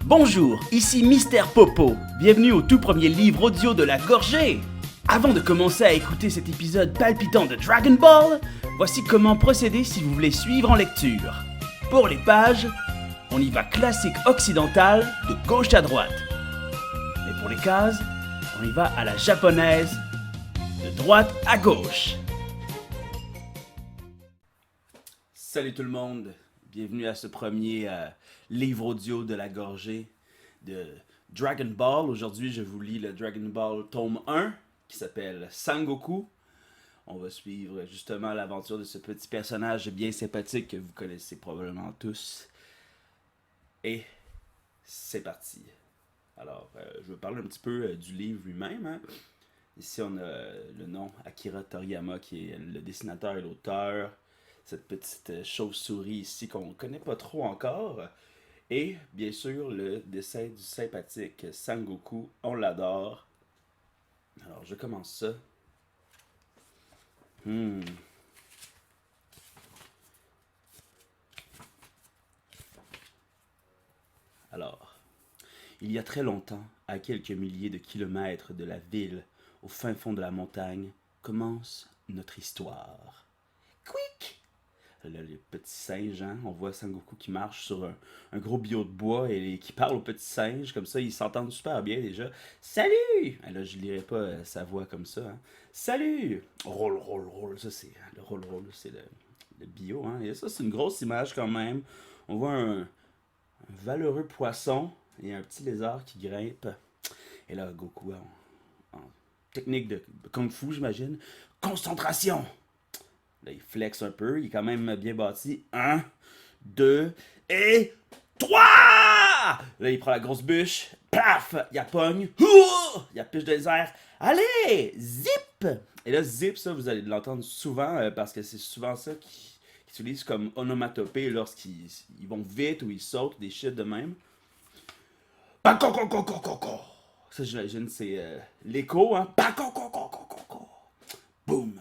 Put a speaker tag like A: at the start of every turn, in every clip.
A: Bonjour, ici Mister Popo. Bienvenue au tout premier livre audio de La Gorgée. Avant de commencer à écouter cet épisode palpitant de Dragon Ball, voici comment procéder si vous voulez suivre en lecture. Pour les pages, on y va classique occidental de gauche à droite. Mais pour les cases, on y va à la japonaise de droite à gauche. Salut tout le monde, bienvenue à ce premier livre audio de La Gorgée de Dragon Ball. Aujourd'hui, je vous lis le Dragon Ball tome 1 qui s'appelle Sangoku. On va suivre justement l'aventure de ce petit personnage bien sympathique que vous connaissez probablement tous. Et c'est parti. Alors, je vais parler un petit peu du livre lui-même. Hein. Ici, on a le nom Akira Toriyama qui est le dessinateur et l'auteur. Cette petite chauve-souris ici qu'on ne connaît pas trop encore. Et bien sûr, le dessin du sympathique Sangoku, on l'adore. Alors, je commence ça. Alors, il y a très longtemps, à quelques milliers de kilomètres de la ville, au fin fond de la montagne, commence notre histoire. Quick! Là, les petits singes, hein, on voit Sangoku qui marche sur un gros bio de bois et qui parle aux petits singes, comme ça, ils s'entendent super bien déjà. Salut! Et là, je lirai pas sa voix comme ça. Hein. Salut! Roll, roll, roll. Ça, c'est le roll, roll, c'est le bio. Hein. Et ça, c'est une grosse image quand même. On voit un valeureux poisson et un petit lézard qui grimpe. Et là, Goku, en technique de Kung Fu, j'imagine. Concentration! Là, il flex un peu, il est quand même bien bâti. 1, 2 et 3! Là, il prend la grosse bûche. Paf! Il la pogne. Il la piche dans les airs. Allez! Zip! Et là, zip, ça, vous allez l'entendre souvent parce que c'est souvent ça qu'ils utilisent comme onomatopée lorsqu'ils vont vite ou ils sautent, des shit de même. Bakokokokokoko! Ça, j'imagine, c'est l'écho, hein? Bakokokokokoko! Boum!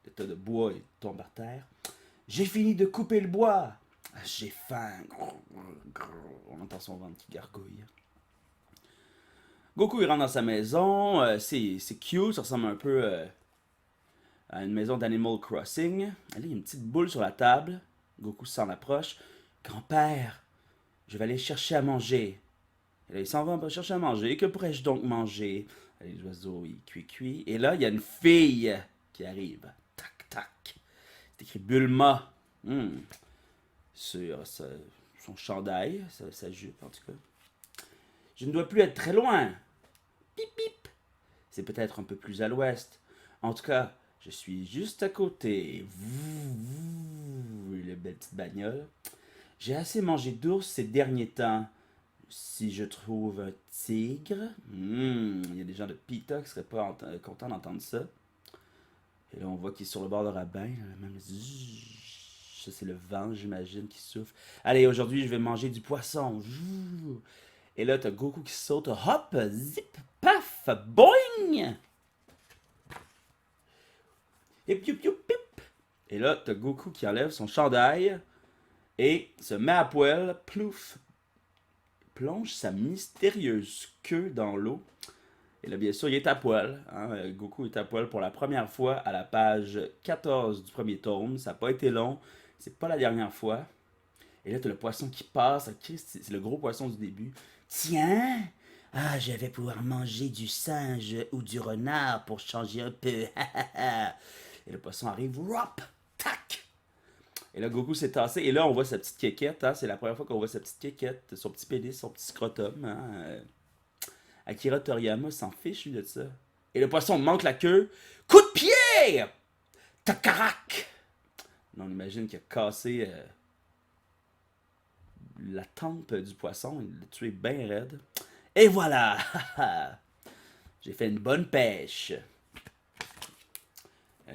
A: Le tas de bois il tombe par terre. J'ai fini de couper le bois. J'ai faim. On entend son ventre qui gargouille. Goku il rentre dans sa maison. C'est cute, ça ressemble un peu à une maison d'Animal Crossing. Là, il y a une petite boule sur la table. Goku s'en approche. Grand-père, je vais aller chercher à manger. Et là, il s'en va chercher à manger. Que pourrais-je donc manger? Les oiseaux, ils cuit. Et là, il y a une fille qui arrive. Tac. C'est écrit Bulma sur son chandail, sa jupe en tout cas. Je ne dois plus être très loin. Pip pip. C'est peut-être un peu plus à l'ouest. En tout cas, je suis juste à côté. Les belles petites bagnoles. J'ai assez mangé d'ours ces derniers temps. Si je trouve un tigre, il y a des gens de PETA qui seraient pas contents d'entendre ça. Et là, on voit qu'il est sur le bord de Rabin. Même ça, c'est le vent, j'imagine, qui souffle. Allez, aujourd'hui, je vais manger du poisson. Et là, t'as Goku qui saute. Hop, zip, paf, boing! Et piou, piou, pip. Et là, t'as Goku qui enlève son chandail et se met à poil. Plouf! Plonge sa mystérieuse queue dans l'eau. Et là, bien sûr, il est à poil. Hein? Goku est à poil pour la première fois à la page 14 du premier tome. Ça n'a pas été long. C'est pas la dernière fois. Et là, tu as le poisson qui passe. C'est le gros poisson du début. Tiens! Ah, je vais pouvoir manger du singe ou du renard pour changer un peu. Et le poisson arrive. Wop! Tac! Et là, Goku s'est tassé. Et là, on voit sa petite quéquette. Hein? C'est la première fois qu'on voit sa petite quéquette. Son petit pénis, son petit scrotum. Hein? Akira Toriyama s'en fiche, lui, de ça. Et le poisson manque la queue. Coup de pied! Takarak! On imagine qu'il a cassé la tempe du poisson. Il l'a tué bien raide. Et voilà! J'ai fait une bonne pêche.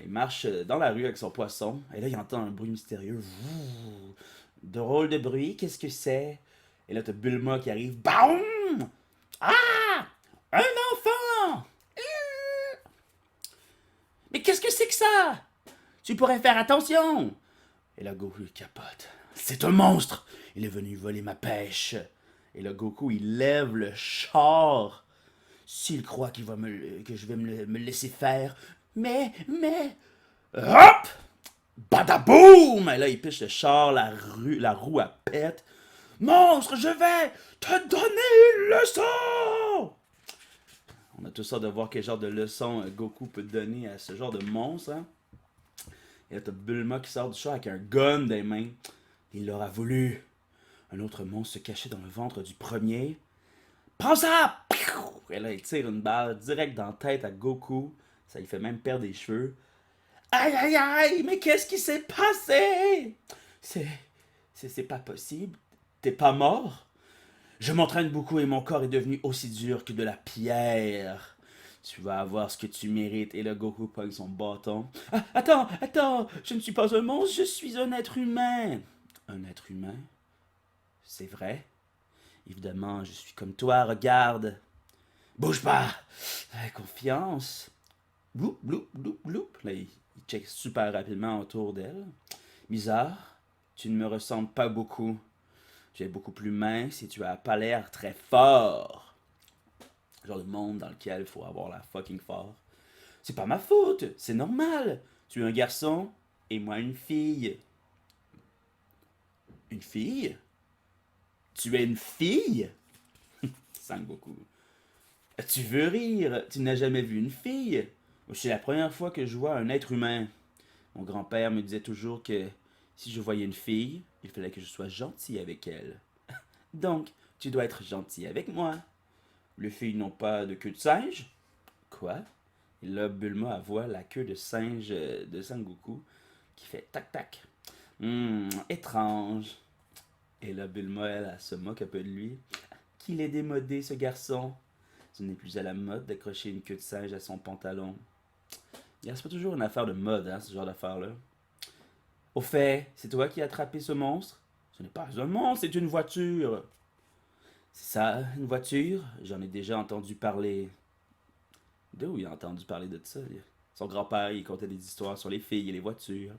A: Il marche dans la rue avec son poisson. Et là, il entend un bruit mystérieux. Drôle de bruit, qu'est-ce que c'est? Et là, t'as Bulma qui arrive. Boum! Ah! Un enfant! Mais qu'est-ce que c'est que ça? Tu pourrais faire attention! Et là, Goku, il capote. C'est un monstre! Il est venu voler ma pêche. Et là, Goku, il lève le char. S'il croit qu'il va que je vais me laisser faire. Mais. Hop! Badaboum! Et là, il piche le char, la roue, elle pète. Monstre, je vais te donner une leçon! On a tous hâte de voir quel genre de leçon Goku peut donner à ce genre de monstre. Hein? Et là, t'as Bulma qui sort du char avec un gun des mains. Il l'aura voulu. Un autre monstre se cachait dans le ventre du premier. Prends ça! Et là, il tire une balle direct dans la tête à Goku. Ça lui fait même perdre des cheveux. Aïe, aïe, aïe! Mais qu'est-ce qui s'est passé? C'est pas possible. T'es pas mort? Je m'entraîne beaucoup et mon corps est devenu aussi dur que de la pierre. Tu vas avoir ce que tu mérites. Et le Goku pogne son bâton. Ah, attends, je ne suis pas un monstre, je suis un être humain. Un être humain? C'est vrai? Évidemment, je suis comme toi, regarde. Bouge pas! Confiance. Bloup, bloup, bloup, bloup. Là, il check super rapidement autour d'elle. Bizarre, tu ne me ressembles pas beaucoup. Tu es beaucoup plus mince et tu as pas l'air très fort. Genre de monde dans lequel il faut avoir la fucking fort. C'est pas ma faute, c'est normal. Tu es un garçon et moi une fille. Une fille? Tu es une fille? Sangoku. Tu veux rire? Tu n'as jamais vu une fille? C'est la première fois que je vois un être humain. Mon grand-père me disait toujours que si je voyais une fille, il fallait que je sois gentil avec elle. Donc, tu dois être gentil avec moi. Les filles n'ont pas de queue de singe? Quoi? Et là, Bulma voit la queue de singe de Sangoku qui fait tac-tac. Étrange. Et là, Bulma, elle se moque un peu de lui. Qu'il est démodé, ce garçon. Ce n'est plus à la mode d'accrocher une queue de singe à son pantalon. C'est pas toujours une affaire de mode, hein, ce genre d'affaire-là. Au fait, c'est toi qui as attrapé ce monstre? Ce n'est pas un monstre, c'est une voiture. C'est ça, une voiture? J'en ai déjà entendu parler. D'où il a entendu parler de ça? Son grand-père, il contait des histoires sur les filles et les voitures.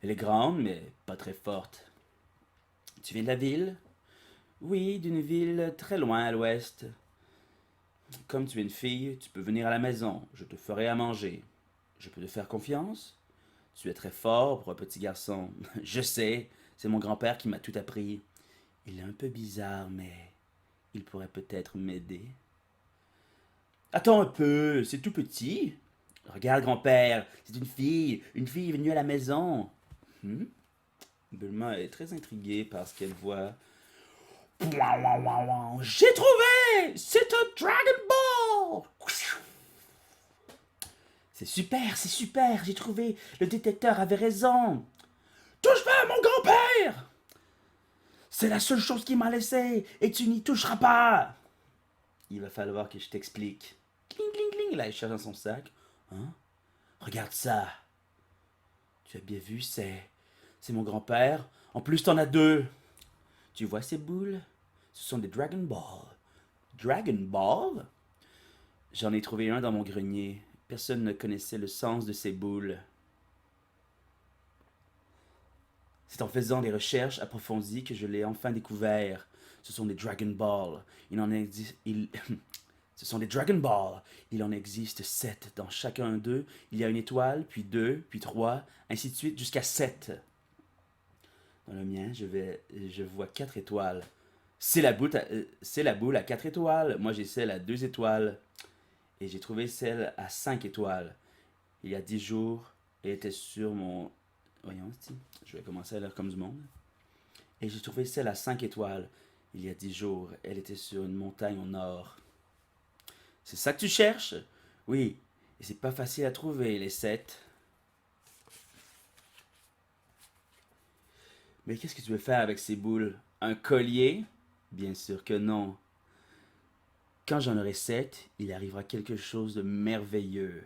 A: Elle est grande, mais pas très forte. Tu viens de la ville? Oui, d'une ville très loin à l'ouest. Comme tu es une fille, tu peux venir à la maison. Je te ferai à manger. Je peux te faire confiance? Tu es très fort pour un petit garçon. Je sais, c'est mon grand-père qui m'a tout appris. Il est un peu bizarre, mais il pourrait peut-être m'aider. Attends un peu, c'est tout petit. Regarde, grand-père, c'est une fille est venue à la maison. Hmm? Bulma est très intriguée par ce qu'elle voit. J'ai trouvé! C'est un Dragon Ball! C'est super, j'ai trouvé. Le détecteur avait raison. Touche pas à mon grand-père! C'est la seule chose qui m'a laissé et tu n'y toucheras pas! Il va falloir que je t'explique. Cling, cling, cling. Là, il cherche dans son sac. Hein? Regarde ça. Tu as bien vu, c'est mon grand-père. En plus, t'en as deux. Tu vois ces boules? Ce sont des Dragon Ball. Dragon Ball? J'en ai trouvé un dans mon grenier. Personne ne connaissait le sens de ces boules. C'est en faisant des recherches approfondies que je l'ai enfin découvert. Ce sont des Dragon Ball. Ce sont des Dragon Ball. Il en existe 7. Dans chacun d'eux, il y a une étoile, puis 2, puis 3, ainsi de suite jusqu'à 7. Dans le mien, je vois 4 étoiles. C'est la boule à 4 étoiles. Moi, j'ai celle à 2 étoiles. Et j'ai trouvé celle à 5 étoiles. Il y a 10 jours, elle était sur mon... Voyons, je vais commencer à l'air comme du monde. Et j'ai trouvé celle à 5 étoiles. Il y a 10 jours, elle était sur une montagne au nord. C'est ça que tu cherches? Oui, et c'est pas facile à trouver, les 7. Mais qu'est-ce que tu veux faire avec ces boules? Un collier? Bien sûr que non. Quand j'en aurai 7, il arrivera quelque chose de merveilleux.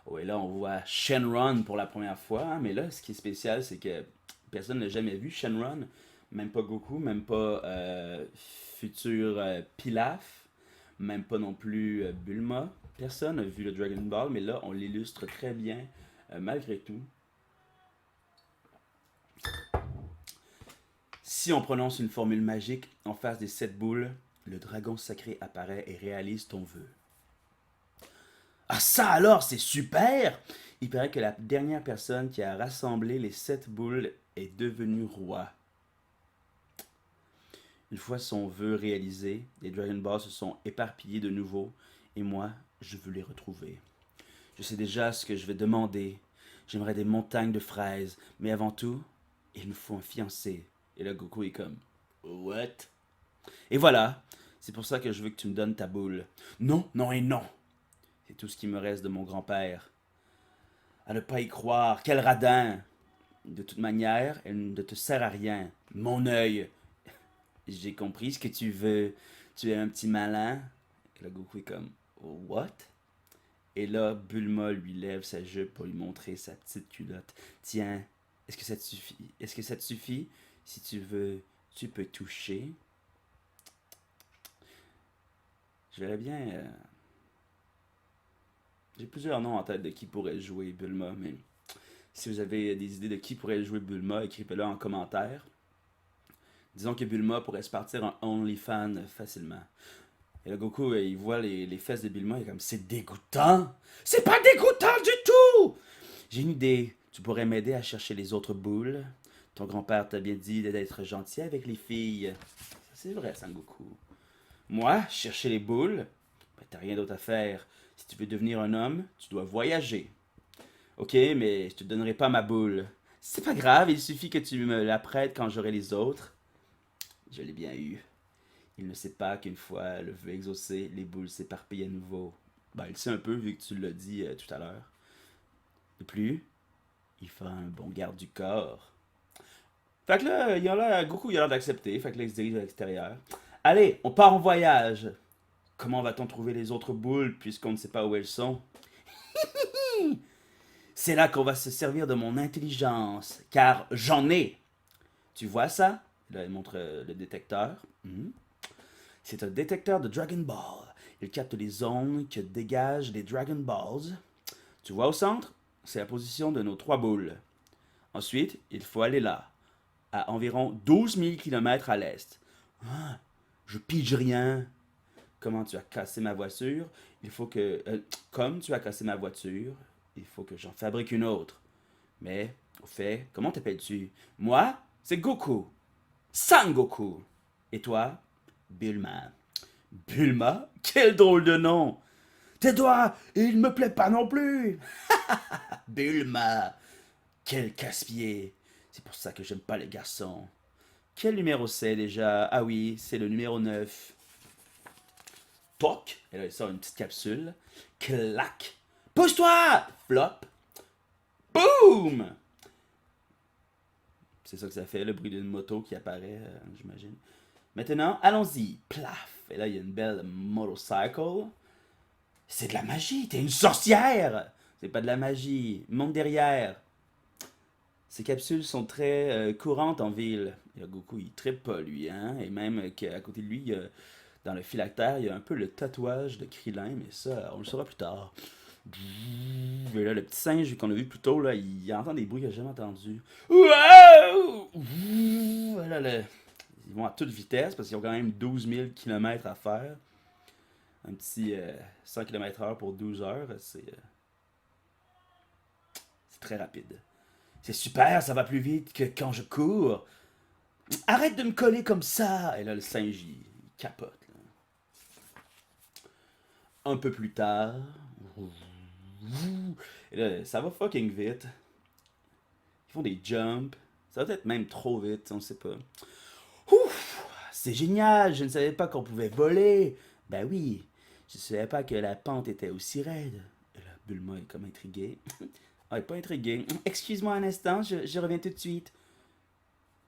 A: Oh, et là, on voit Shenron pour la première fois. Hein, mais là, ce qui est spécial, c'est que personne n'a jamais vu Shenron. Même pas Goku, même pas futur Pilaf, même pas non plus Bulma. Personne n'a vu le Dragon Ball, mais là, on l'illustre très bien malgré tout. Si on prononce une formule magique en face des 7 boules, le dragon sacré apparaît et réalise ton vœu. Ah ça alors, c'est super! Il paraît que la dernière personne qui a rassemblé les 7 boules est devenue roi. Une fois son vœu réalisé, les Dragon Balls se sont éparpillés de nouveau, et moi, je veux les retrouver. Je sais déjà ce que je vais demander. J'aimerais des montagnes de fraises, mais avant tout, il me faut un fiancé. Et là, Goku est comme, what? Et voilà, c'est pour ça que je veux que tu me donnes ta boule. Non, non et non. C'est tout ce qui me reste de mon grand-père. À ne pas y croire, quel radin! De toute manière, elle ne te sert à rien. Mon œil. J'ai compris ce que tu veux. Tu es un petit malin. Et là, Goku est comme, what? Et là, Bulma lui lève sa jupe pour lui montrer sa petite culotte. Tiens, est-ce que ça te suffit? Est-ce que ça te suffit? Si tu veux, tu peux toucher. Je verrais bien. J'ai plusieurs noms en tête de qui pourrait jouer Bulma, mais si vous avez des idées de qui pourrait jouer Bulma, écrivez-le en commentaire. Disons que Bulma pourrait se partir en OnlyFans facilement. Et là, Goku, il voit les fesses de Bulma, il est comme, c'est dégoûtant! C'est pas dégoûtant du tout! J'ai une idée. Tu pourrais m'aider à chercher les autres boules. Ton grand-père t'a bien dit d'être gentil avec les filles. C'est vrai, Sangoku. Moi, chercher les boules? Ben, t'as rien d'autre à faire. Si tu veux devenir un homme, tu dois voyager. Ok, mais je te donnerai pas ma boule. C'est pas grave, il suffit que tu me la prêtes quand j'aurai les autres. Je l'ai bien eu. Il ne sait pas qu'une fois le vœu exaucé, les boules s'éparpillent à nouveau. Ben, il sait un peu vu que tu l'as dit tout à l'heure. De plus, il fera un bon garde du corps. Fait que là, Goku il a l'air d'accepter. Fait que là, il se dirige à l'extérieur. Allez, on part en voyage. Comment va-t-on trouver les autres boules puisqu'on ne sait pas où elles sont? C'est là qu'on va se servir de mon intelligence, car j'en ai. Tu vois ça? Là, il montre le détecteur. C'est un détecteur de Dragon Ball. Il capte les ondes que dégagent les Dragon Balls. Tu vois au centre? C'est la position de nos 3 boules. Ensuite, il faut aller là, à environ 12 000 km à l'est. Ah, je pige rien. Comment tu as cassé ma voiture? Il faut que... comme tu as cassé ma voiture, il faut que j'en fabrique une autre. Mais, au fait, comment t'appelles-tu? Moi, c'est Goku. Sangoku. Et toi? Bulma. Bulma? Quel drôle de nom! Tais-toi, il me plaît pas non plus! Bulma! Quel casse-pied! C'est pour ça que j'aime pas les garçons. Quel numéro c'est déjà? Ah oui, c'est le numéro 9. Poc! Et là, il sort une petite capsule. Clac! Pousse-toi! Flop! Boum! C'est ça que ça fait, le bruit d'une moto qui apparaît, j'imagine. Maintenant, allons-y. Plaf! Et là, il y a une belle motorcycle. C'est de la magie, t'es une sorcière! C'est pas de la magie, monte derrière. Ces capsules sont très courantes en ville. Il y a Goku, il trippe pas, lui, hein? Et même qu'à côté de lui, dans le phylactère, il y a un peu le tatouage de Krillin, mais ça, on le saura plus tard. Et là, le petit singe qu'on a vu plus tôt, là, il entend des bruits qu'il n'a jamais entendus. Wow! Là, ils vont à toute vitesse parce qu'ils ont quand même 12 000 km à faire. Un petit 100 km/h pour 12 heures, c'est très rapide. C'est super, ça va plus vite que quand je cours. Arrête de me coller comme ça! Et là, le singe, il capote. Là. Un peu plus tard. Et là, ça va fucking vite. Ils font des jumps. Ça va être même trop vite, on sait pas. Ouf! C'est génial, je ne savais pas qu'on pouvait voler. Ben oui, je ne savais pas que la pente était aussi raide. Et là, Bulma est comme intriguée. Ah, elle est pas intriguée. Excuse-moi un instant, je reviens tout de suite.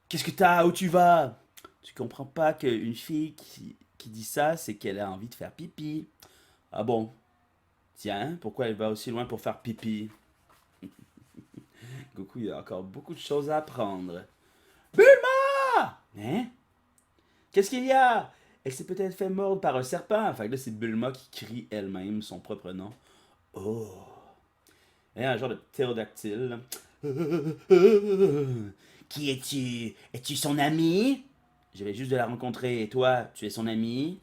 A: Qu'est-ce que t'as? Où tu vas? Tu comprends pas qu'une fille qui dit ça, c'est qu'elle a envie de faire pipi. Ah bon? Tiens, pourquoi elle va aussi loin pour faire pipi? Goku, il a encore beaucoup de choses à apprendre. Bulma! Hein? Qu'est-ce qu'il y a? Elle s'est peut-être fait mordre par un serpent. Enfin, là, c'est Bulma qui crie elle-même son propre nom. Oh! Et un genre de ptérodactyle. Qui es-tu? Es-tu son ami? Je vais juste de la rencontrer. Et toi, tu es son ami?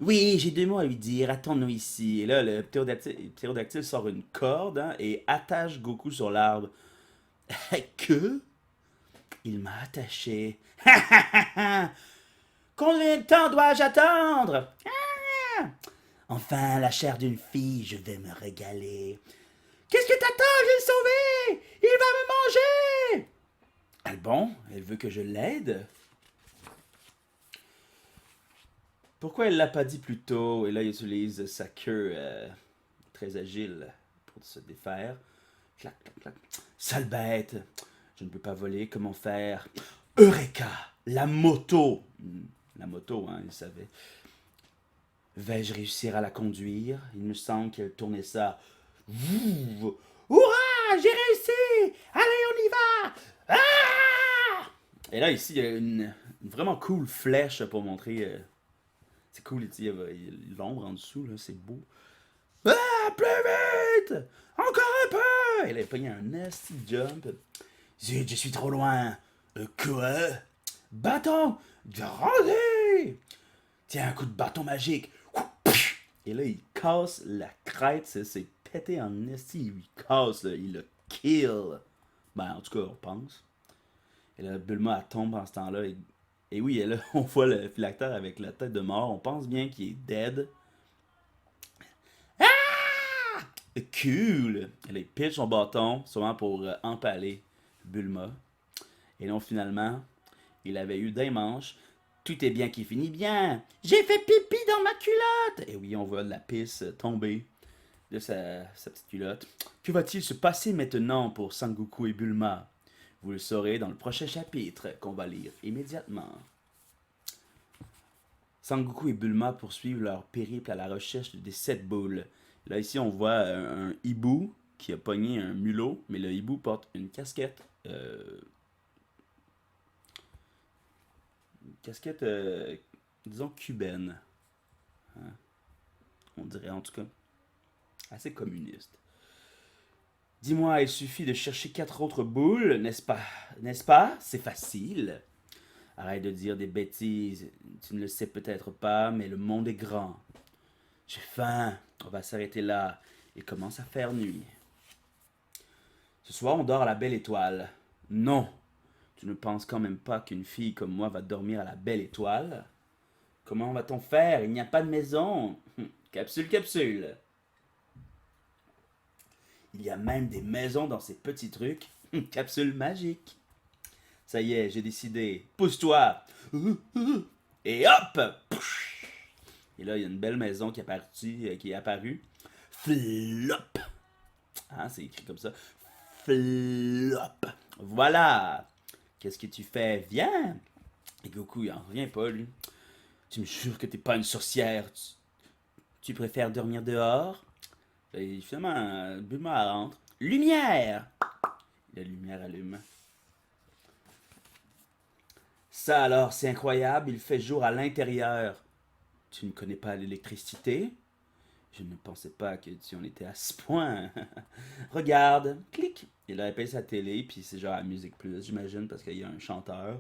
A: Oui, j'ai 2 mots à lui dire. Attends-nous ici. Et là, le ptérodactyle sort une corde hein, et attache Goku sur l'arbre. Que? Il m'a attaché. Combien de temps dois-je attendre? Enfin, la chair d'une fille, je vais me régaler. Qu'est-ce que t'attends? Je l'ai sauvé! Il va me manger! Ah bon? Elle veut que je l'aide? Pourquoi elle l'a pas dit plus tôt? Et là, il utilise sa queue très agile pour se défaire. Clac, clac, clac. Sale bête! Je ne peux pas voler, comment faire? Eureka! La moto! La moto, hein, il savait. Vais-je réussir à la conduire? Il me semble qu'elle tournait ça. Hurrah! J'ai réussi! Allez, on y va! Ah! Et là, ici, il y a une vraiment cool flèche pour montrer. C'est cool, il y a l'ombre en dessous, là, c'est beau. Ah! Plus vite! Encore un peu! Et là, il a pogné un nasty jump. Zut, je suis trop loin. Quoi? Bâton! Grandé! Tiens, un coup de bâton magique. Et là, il casse la crête, c'est pété en esti, il lui casse, là, il le kill. Ben, en tout cas, on pense. Et là, Bulma, elle tombe en ce temps-là. Et oui, et là, on voit le phylactère avec la tête de mort. On pense bien qu'il est dead. Ah! Cool! Et là, il pitch son bâton, sûrement pour empaler Bulma. Et non, finalement, il avait eu des manches. Tout est bien qui finit bien. J'ai fait pipi dans ma culotte. Et oui, on voit la pisse tomber de sa petite culotte. Que va-t-il se passer maintenant pour Sangoku et Bulma? Vous le saurez dans le prochain chapitre qu'on va lire immédiatement. Sangoku et Bulma poursuivent leur périple à la recherche des 7 boules. Là, ici, on voit un hibou qui a pogné un mulot, mais le hibou porte une casquette. Casquette, disons, cubaine. Hein? On dirait en tout cas. Assez communiste. Dis-moi, il suffit de chercher 4 autres boules, n'est-ce pas? N'est-ce pas? C'est facile. Arrête de dire des bêtises. Tu ne le sais peut-être pas, mais le monde est grand. J'ai faim. On va s'arrêter là. Il commence à faire nuit. Ce soir, on dort à la belle étoile. Non. Tu ne penses quand même pas qu'une fille comme moi va dormir à la belle étoile? Comment va-t-on faire? Il n'y a pas de maison. Capsule, capsule. Il y a même des maisons dans ces petits trucs. Capsule magique. Ça y est, j'ai décidé. Pousse-toi. Et hop! Et là, il y a une belle maison qui est apparue. Flop. Ah, c'est écrit comme ça. Flop. Voilà. Qu'est-ce que tu fais? Viens. Et Goku, il en revient pas, lui. Tu me jures que t'es pas une sorcière. Tu préfères dormir dehors? Et finalement, Bulma rentre. Lumière! La lumière allume. Ça alors, c'est incroyable, il fait jour à l'intérieur. Tu ne connais pas l'électricité? Je ne pensais pas que tu en étais à ce point. Regarde, clic. Et là, elle paye sa télé, puis c'est genre la musique plus, j'imagine, parce qu'il y a un chanteur.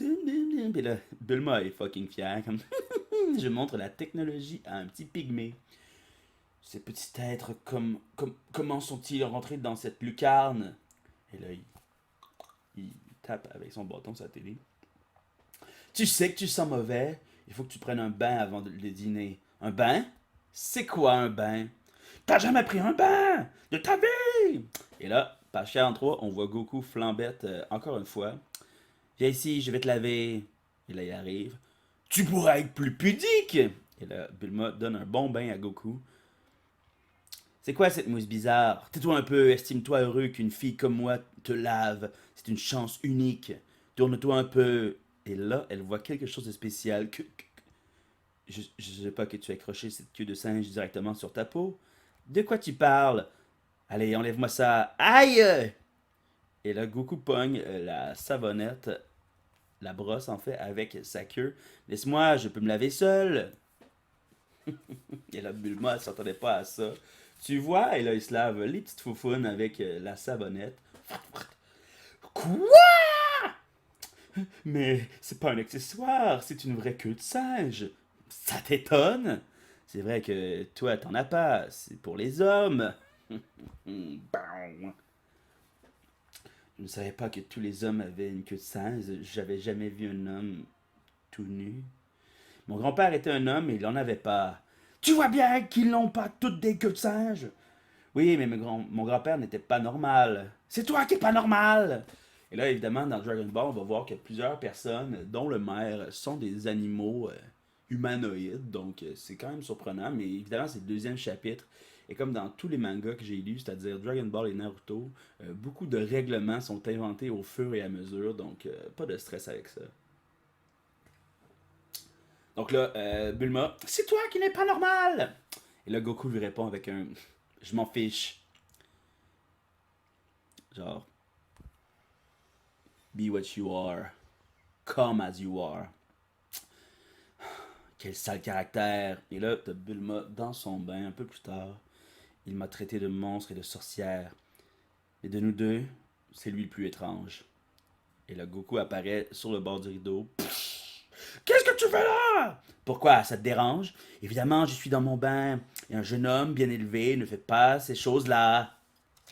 A: Et là, Bulma est fucking fière. Comme je montre la technologie à un petit pygmée. Ces petits êtres, comment sont-ils rentrés dans cette lucarne? Et là, il tape avec son bâton sa télé. Tu sais que tu sens mauvais. Il faut que tu prennes un bain avant le dîner. Un bain? C'est quoi un bain? T'as jamais pris un bain de ta vie! Et là, page 43, on voit Goku flambette encore une fois. Viens ici, je vais te laver. Et là, il arrive. Tu pourrais être plus pudique! Et là, Bulma donne un bon bain à Goku. C'est quoi cette mousse bizarre? Tais-toi un peu, estime-toi heureux qu'une fille comme moi te lave. C'est une chance unique. Tourne-toi un peu. Et là, elle voit quelque chose de spécial. Je sais pas que tu as accroché cette queue de singe directement sur ta peau. De quoi tu parles? Allez, enlève-moi ça. Aïe! Et là, Goku pogne la savonnette, la brosse en fait, avec sa queue. Laisse-moi, je peux me laver seul. Et là, Bulma, elle s'attendait pas à ça. Tu vois, et là, il se lave les petites foufounes avec la savonnette. Quoi? Mais c'est pas un accessoire, c'est une vraie queue de singe. Ça t'étonne? C'est vrai que toi, t'en as pas, c'est pour les hommes. Bow. Je ne savais pas que tous les hommes avaient une queue de singe. J'avais jamais vu un homme tout nu. Mon grand-père était un homme et il en avait pas. Tu vois bien qu'ils n'ont pas toutes des queues de singe. Oui, mais mon grand-père n'était pas normal. C'est toi qui es pas normal. Et là, évidemment, dans Dragon Ball, on va voir que plusieurs personnes, dont le maire, sont des animaux humanoïdes. Donc, c'est quand même surprenant. Mais évidemment, c'est le deuxième chapitre. Et comme dans tous les mangas que j'ai lus, c'est-à-dire Dragon Ball et Naruto, beaucoup de règlements sont inventés au fur et à mesure. Donc, pas de stress avec ça. Donc là, Bulma, c'est toi qui n'es pas normal. Et là, Goku lui répond avec un je m'en fiche. Genre, be what you are. Come as you are. Quel sale caractère. Et là, t'as Bulma dans son bain un peu plus tard. Il m'a traité de monstre et de sorcière. Et de nous deux, c'est lui le plus étrange. Et là, Goku apparaît sur le bord du rideau. Qu'est-ce que tu fais là? Pourquoi? Ça te dérange? Évidemment, je suis dans mon bain. Et un jeune homme bien élevé ne fait pas ces choses-là.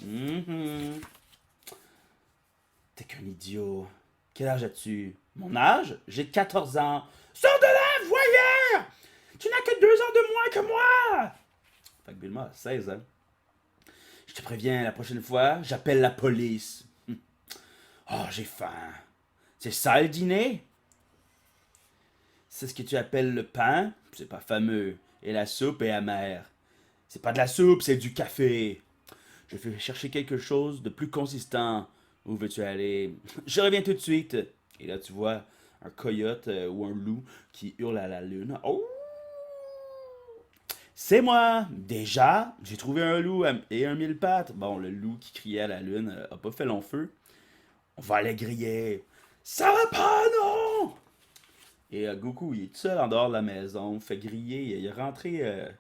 A: Mhm. T'es qu'un idiot. Quel âge as-tu? Mon âge? J'ai 14 ans. Sors de là, voyeur! Tu n'as que 2 ans de moins que moi! Fait que Bulma a 16 ans. Je te préviens, la prochaine fois, j'appelle la police. Oh, j'ai faim. C'est ça le dîner? C'est ce que tu appelles le pain? C'est pas fameux. Et la soupe est amère. C'est pas de la soupe, c'est du café. Je vais chercher quelque chose de plus consistant. Où veux-tu aller? Je reviens tout de suite. Et là, tu vois un coyote ou un loup qui hurle à la lune. Oh! C'est moi! Déjà, j'ai trouvé un loup et un mille pattes. Bon, le loup qui criait à la lune a pas fait long feu. On va aller griller. Ça va pas, non! Et Goku, il est tout seul en dehors de la maison, fait griller. Il est rentré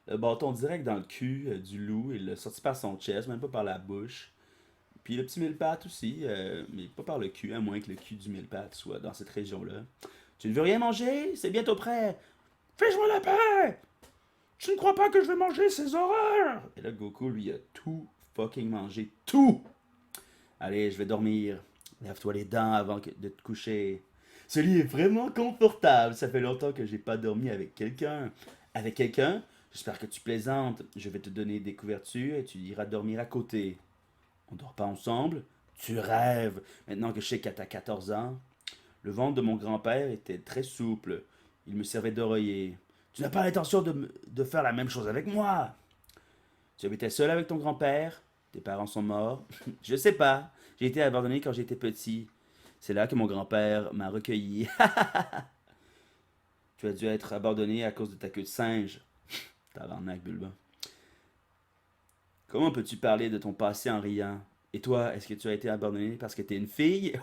A: le bâton direct dans le cul du loup. Il l'a sorti par son chest, même pas par la bouche. Puis le petit mille pattes aussi, mais pas par le cul, à moins que le cul du mille pattes soit dans cette région-là. Tu ne veux rien manger? C'est bientôt prêt. Fais-moi la paix! Tu ne crois pas que je vais manger ces horreurs? Et là, Goku, lui, a tout fucking mangé. Tout! Allez, je vais dormir. Lève-toi les dents avant de te coucher. Ce lit est vraiment confortable. Ça fait longtemps que j'ai pas dormi avec quelqu'un. Avec quelqu'un? J'espère que tu plaisantes. Je vais te donner des couvertures et tu iras dormir à côté. On dort pas ensemble? Tu rêves. Maintenant que je sais qu'à t'as 14 ans. Le ventre de mon grand-père était très souple. Il me servait d'oreiller. Tu n'as pas l'intention de faire la même chose avec moi. Tu habitais seul avec ton grand-père? Tes parents sont morts? Je sais pas. J'ai été abandonné quand j'étais petit. C'est là que mon grand-père m'a recueilli. Tu as dû être abandonné à cause de ta queue de singe. Tabarnak, Bulba. Comment peux-tu parler de ton passé en riant? Et toi, est-ce que tu as été abandonné parce que t'es une fille?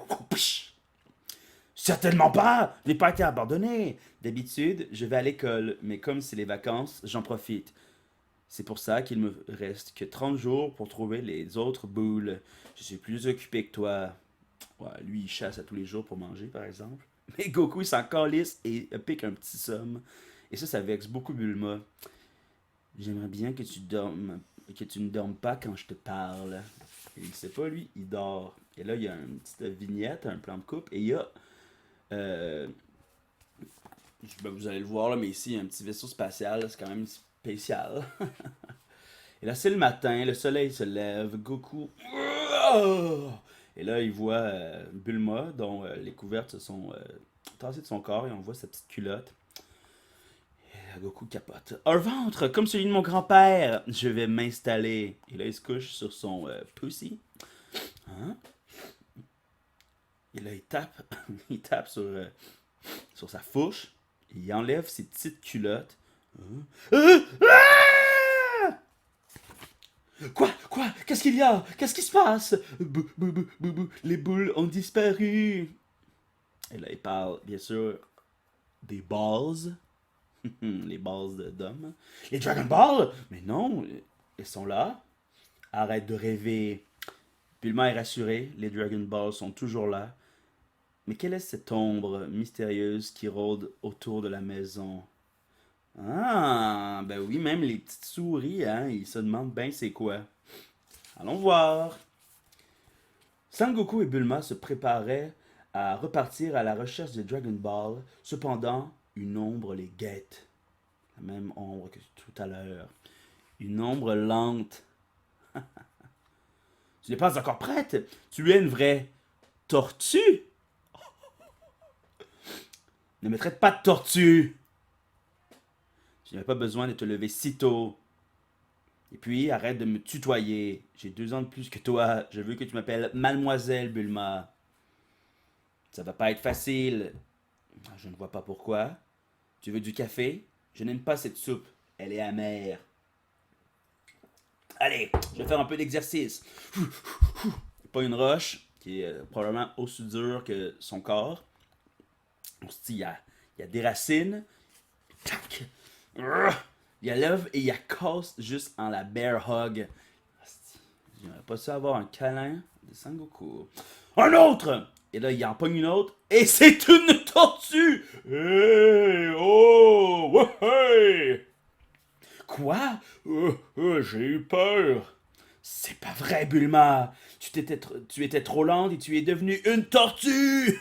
A: Certainement pas! Je n'ai pas été abandonné! D'habitude, je vais à l'école, mais comme c'est les vacances, j'en profite. C'est pour ça qu'il me reste que 30 jours pour trouver les autres boules. Je suis plus occupé que toi. Ouais, lui, il chasse à tous les jours pour manger, par exemple. Mais Goku, il s'en calisse et pique un petit somme. Et ça vexe beaucoup Bulma. J'aimerais bien que tu ne dormes pas quand je te parle. Et il sait pas, lui, il dort. Et là, il y a une petite vignette, un plan de coupe, et il y a euh, vous allez le voir là, mais ici, il y a un petit vaisseau spatial, c'est quand même spécial. Et là, c'est le matin, le soleil se lève, Goku. Et là, il voit Bulma, dont les couvertes se sont tassées de son corps, et on voit sa petite culotte. Et là, Goku capote. Un ventre, comme celui de mon grand-père. Je vais m'installer. Et là, il se couche sur son pussy. Hein? Et là, il tape, il tape sur sa fourche. Il enlève ses petites culottes. Ah! Quoi? Quoi? Qu'est-ce qu'il y a? Qu'est-ce qui se passe? Les boules ont disparu. Et là, il parle, bien sûr, des balls. Les balls d'hommes. Les Dragon Ball? Mais non, elles sont là. Arrête de rêver. Bulma est rassurée, les Dragon Balls sont toujours là. Mais quelle est cette ombre mystérieuse qui rôde autour de la maison? Ah, ben oui, même les petites souris, hein, ils se demandent bien c'est quoi. Allons voir. Sangoku et Bulma se préparaient à repartir à la recherche des Dragon Ball. Cependant, une ombre les guette. La même ombre que tout à l'heure. Une ombre lente. Tu n'es pas encore prête. Tu es une vraie tortue. Ne me traite pas de tortue. Je n'avais pas besoin de te lever si tôt. Et puis, arrête de me tutoyer. J'ai 2 ans de plus que toi. Je veux que tu m'appelles Mademoiselle Bulma. Ça va pas être facile. Je ne vois pas pourquoi. Tu veux du café? Je n'aime pas cette soupe. Elle est amère. Allez, je vais faire un peu d'exercice. Pas une roche, qui est probablement aussi dure que son corps. On se dit, il y a des racines. Tac! Il y a l'œuvre et il y a casse juste en la bear hug. J'aimerais pas ça avoir un câlin de Sangoku. Un autre! Et là, il en pogne une autre. Et c'est une tortue! Hey! Oh! Hey! Quoi? J'ai eu peur. C'est pas vrai, Bulma. Tu étais trop lente et tu es devenue une tortue.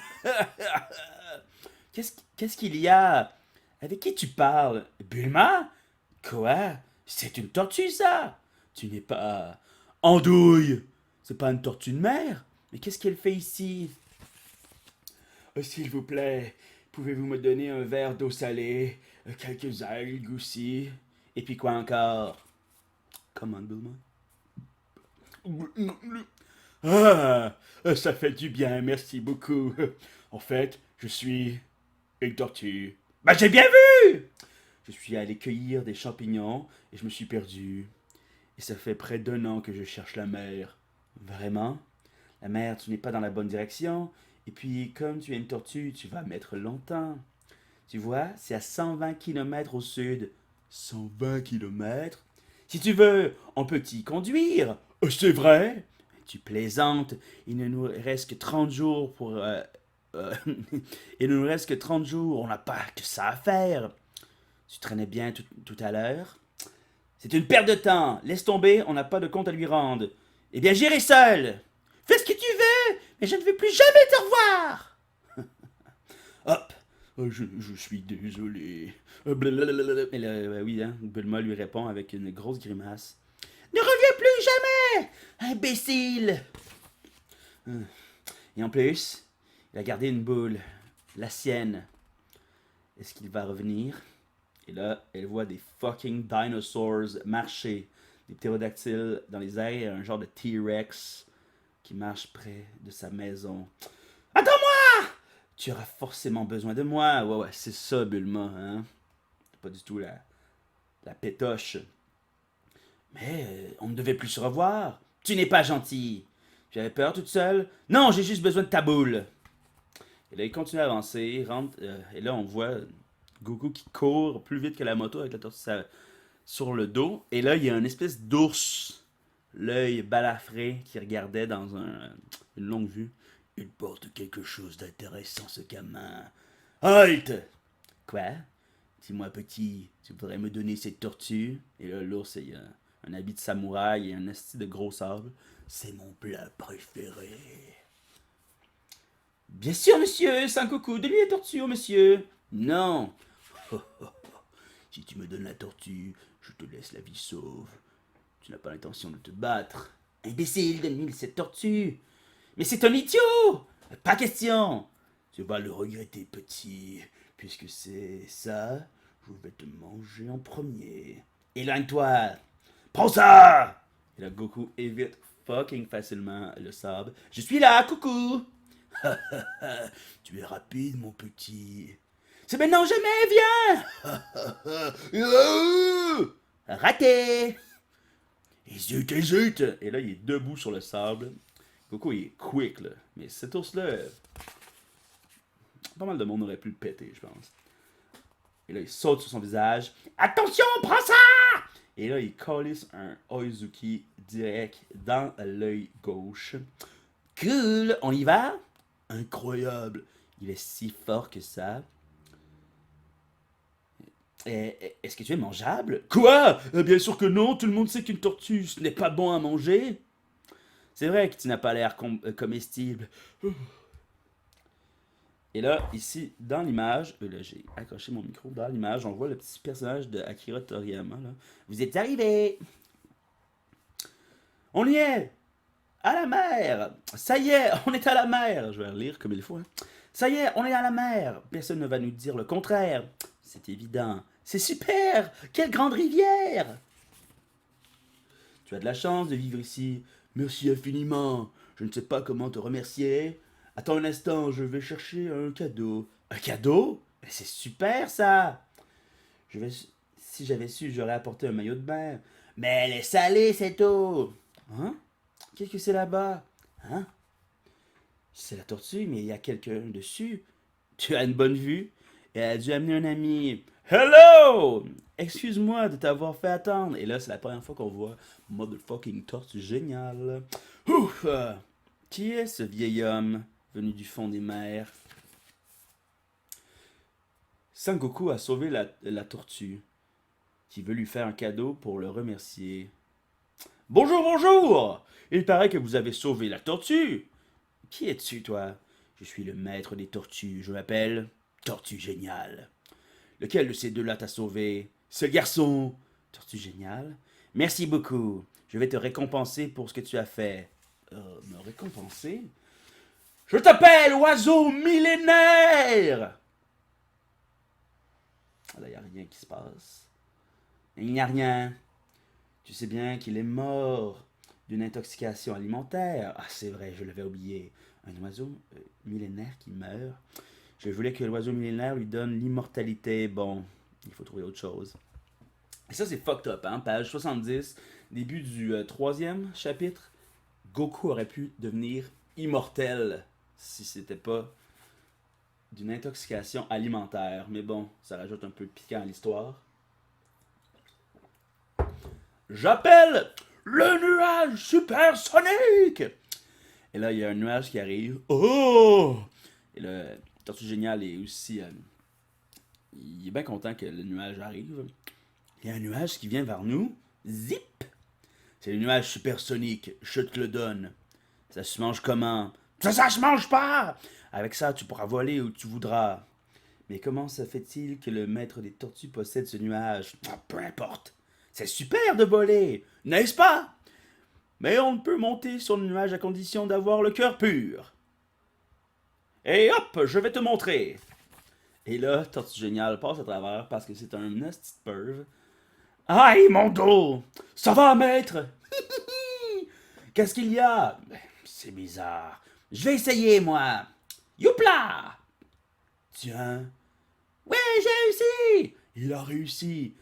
A: Qu'est-ce qu'il y a? Avec qui tu parles? Bulma? Quoi? C'est une tortue, ça? Tu n'es pas... Andouille! C'est pas une tortue de mer? Mais qu'est-ce qu'elle fait ici? S'il vous plaît, pouvez-vous me donner un verre d'eau salée, quelques algues aussi? Et puis quoi encore? Comment, Bulma? Ah, ça fait du bien, merci beaucoup. En fait, je suis une tortue. Bah j'ai bien vu! Je suis allé cueillir des champignons et je me suis perdu. Et ça fait près d'1 an que je cherche la mer. Vraiment? La mer, tu n'es pas dans la bonne direction. Et puis, comme tu es une tortue, tu vas mettre longtemps. Tu vois, c'est à 120 km au sud. 120 km? Si tu veux, on peut t'y conduire. C'est vrai? Tu plaisantes. Il ne nous reste que 30 jours pour... il ne nous reste que 30 jours. On n'a pas que ça à faire. Tu traînais bien tout à l'heure. C'est une perte de temps. Laisse tomber, on n'a pas de compte à lui rendre. Eh bien, j'irai seul. Fais ce que tu veux, mais je ne veux plus jamais te revoir. Hop. Je suis désolé. Et là, oui, hein, Bulma lui répond avec une grosse grimace. Ne reviens plus jamais, imbécile. Et en plus, il a gardé une boule, la sienne. Est-ce qu'il va revenir? Et là, elle voit des fucking dinosaurs marcher. Des ptérodactyles dans les airs et un genre de T-Rex qui marche près de sa maison. Attends-moi! Tu auras forcément besoin de moi. Ouais, c'est ça, Bulma, hein? C'est pas du tout la pétoche. Mais on ne devait plus se revoir. Tu n'es pas gentil. J'avais peur toute seule. Non, j'ai juste besoin de ta boule. Et là, il continue à avancer. Il rentre, et là, on voit Goku qui court plus vite que la moto avec la tortue sur le dos. Et là, il y a une espèce d'ours, l'œil balafré, qui regardait dans une longue vue. Il porte quelque chose d'intéressant, ce gamin. Halt! Quoi? Dis-moi, petit, tu voudrais me donner cette tortue? Et là, l'ours, il a un habit de samouraï et un esti de gros sable. C'est mon plat préféré. Bien sûr, monsieur, Sangoku, donnez la tortue au monsieur. Non. Si tu me donnes la tortue, je te laisse la vie sauve. Tu n'as pas l'intention de te battre. Imbécile, donne-lui cette tortue. Mais c'est un idiot. Pas question. Tu vas le regretter, petit. Puisque c'est ça, je vais te manger en premier. Éloigne-toi. Prends ça. Et là, Goku évite fucking facilement le sable. Je suis là, coucou. Tu es rapide, mon petit. C'est maintenant ou jamais, viens. Raté. Hésite. Et là, il est debout sur le sable. Goku, il est quick, là. Mais cet ours-là, pas mal de monde aurait pu le péter, je pense. Et là, il saute sur son visage. Attention, prends ça! Et là, il calisse un Oizuki direct dans l'œil gauche. Cool, on y va? Incroyable. Il est si fort que ça. Est-ce que tu es mangeable? Quoi? Bien sûr que non, tout le monde sait qu'une tortue, ce n'est pas bon à manger. C'est vrai que tu n'as pas l'air comestible. Et là, ici, dans l'image, là, j'ai accroché mon micro, dans l'image, on voit le petit personnage de Akira Toriyama. Là. Vous êtes arrivés! On y est! À la mer! Ça y est, on est à la mer! Je vais relire comme il faut. Hein. Ça y est, on est à la mer! Personne ne va nous dire le contraire. C'est évident. C'est super! Quelle grande rivière! Tu as de la chance de vivre ici. Merci infiniment. Je ne sais pas comment te remercier. Attends un instant, je vais chercher un cadeau. Un cadeau? Mais c'est super ça! Je vais... Si j'avais su, j'aurais apporté un maillot de bain. Mais elle est salée cette eau! Hein? Qu'est-ce que c'est là-bas? Hein? C'est la tortue, mais il y a quelqu'un dessus. Tu as une bonne vue? Et elle a dû amener un ami. Hello! Excuse-moi de t'avoir fait attendre. Et là, c'est la première fois qu'on voit Motherfucking Tortue génial. Ouf! Qui est ce vieil homme venu du fond des mers? Sangoku a sauvé la tortue, qui veut lui faire un cadeau pour le remercier. Bonjour, bonjour! Il paraît que vous avez sauvé la tortue. Qui es-tu, toi? Je suis le maître des tortues. Je m'appelle Tortue Géniale. Lequel de ces deux-là t'a sauvé? Ce garçon. Tortue Géniale. Merci beaucoup. Je vais te récompenser pour ce que tu as fait. Me récompenser? Je t'appelle oiseau millénaire! Là, il n'y a rien qui se passe. Il n'y a rien. Tu sais bien qu'il est mort d'une intoxication alimentaire. Ah, c'est vrai, je l'avais oublié. Un oiseau millénaire qui meurt. Je voulais que l'oiseau millénaire lui donne l'immortalité. Bon, il faut trouver autre chose. Et ça, c'est fucked up, hein? Page 70, début du troisième chapitre. Goku aurait pu devenir immortel si c'était pas d'une intoxication alimentaire. Mais bon, ça rajoute un peu de piquant à l'histoire. J'appelle le nuage supersonique! Et là, il y a un nuage qui arrive. Oh! Et le Tortue Génial est aussi... il est bien content que le nuage arrive. Il y a un nuage qui vient vers nous. Zip! C'est le nuage supersonique. Je te le donne. Ça se mange comment? Ça se mange pas! Avec ça, tu pourras voler où tu voudras. Mais comment ça fait-il que le maître des tortues possède ce nuage? Peu importe. C'est super de voler, n'est-ce pas? Mais on ne peut monter sur le nuage à condition d'avoir le cœur pur. Et hop, je vais te montrer. Et là, Tortue Génial passe à travers parce que c'est un nasty perv. Aïe, mon dos! Ça va, maître? Qu'est-ce qu'il y a? C'est bizarre. Je vais essayer, moi. Youpla! Tiens. Ouais, j'ai réussi! Il a réussi.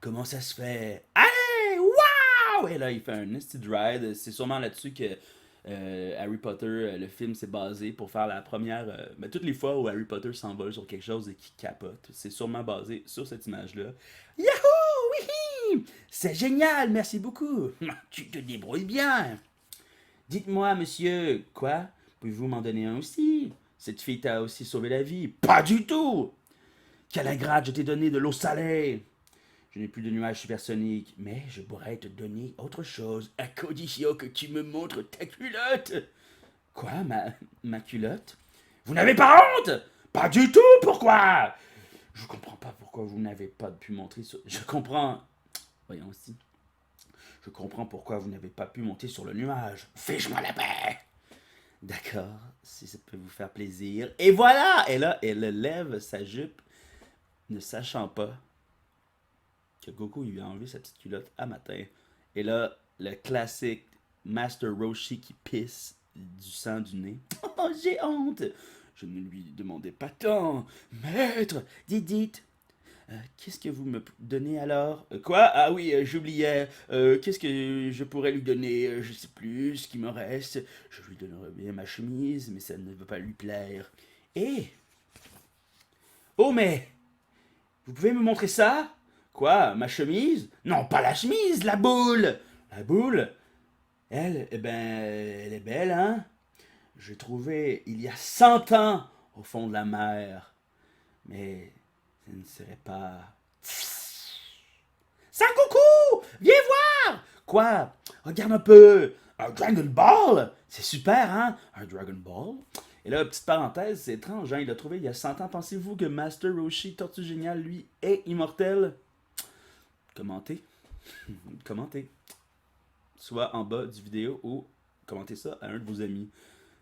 A: Comment ça se fait? Allez! Waouh! Et là, il fait un nasty ride. C'est sûrement là-dessus que Harry Potter, le film, s'est basé pour faire la première. Toutes les fois où Harry Potter s'envole sur quelque chose et qu'il capote, c'est sûrement basé sur cette image-là. Yahoo! Oui! C'est génial, merci beaucoup. Tu te débrouilles bien. Dites-moi, monsieur, quoi? Pouvez-vous m'en donner un aussi? Cette fille t'a aussi sauvé la vie. Pas du tout! Quelle ingrate, je t'ai donné de l'eau salée. Je n'ai plus de nuages supersoniques, mais je pourrais te donner autre chose, à condition que tu me montres ta culotte. Quoi, ma culotte? Vous n'avez pas honte? Pas du tout, pourquoi? Je comprends pas pourquoi vous n'avez pas pu montrer sur... Je comprends... Voyons aussi. Je comprends pourquoi vous n'avez pas pu monter sur le nuage. Fiche-moi la paix! D'accord, si ça peut vous faire plaisir. Et voilà! Et là, elle lève sa jupe, ne sachant pas que Goku lui a enlevé sa petite culotte à matin. Et là, le classique Master Roshi qui pisse du sang du nez. Oh, j'ai honte! Je ne lui demandais pas tant. Maître, dites. Qu'est-ce que vous me donnez alors? Quoi? Ah oui, j'oubliais. Qu'est-ce que je pourrais lui donner? Je sais plus ce qui me reste. Je lui donnerais bien ma chemise, mais ça ne va pas lui plaire. Eh! Oh, mais! Vous pouvez me montrer ça? Quoi, ma chemise? Non, pas la chemise, la boule! La boule? Elle, eh ben, elle est belle, hein? Je l'ai trouvée il y a 100 ans au fond de la mer. Mais ce ne serait pas... Sangoku! Viens voir! Quoi? Regarde un peu! Un Dragon Ball! C'est super, hein? Un Dragon Ball? Et là, petite parenthèse, c'est étrange, hein? Il l'a trouvé il y a 100 ans. Pensez-vous que Master Roshi, Tortue Géniale, lui, est immortel? Commentez. Commentez. Soit en bas du vidéo ou commentez ça à un de vos amis.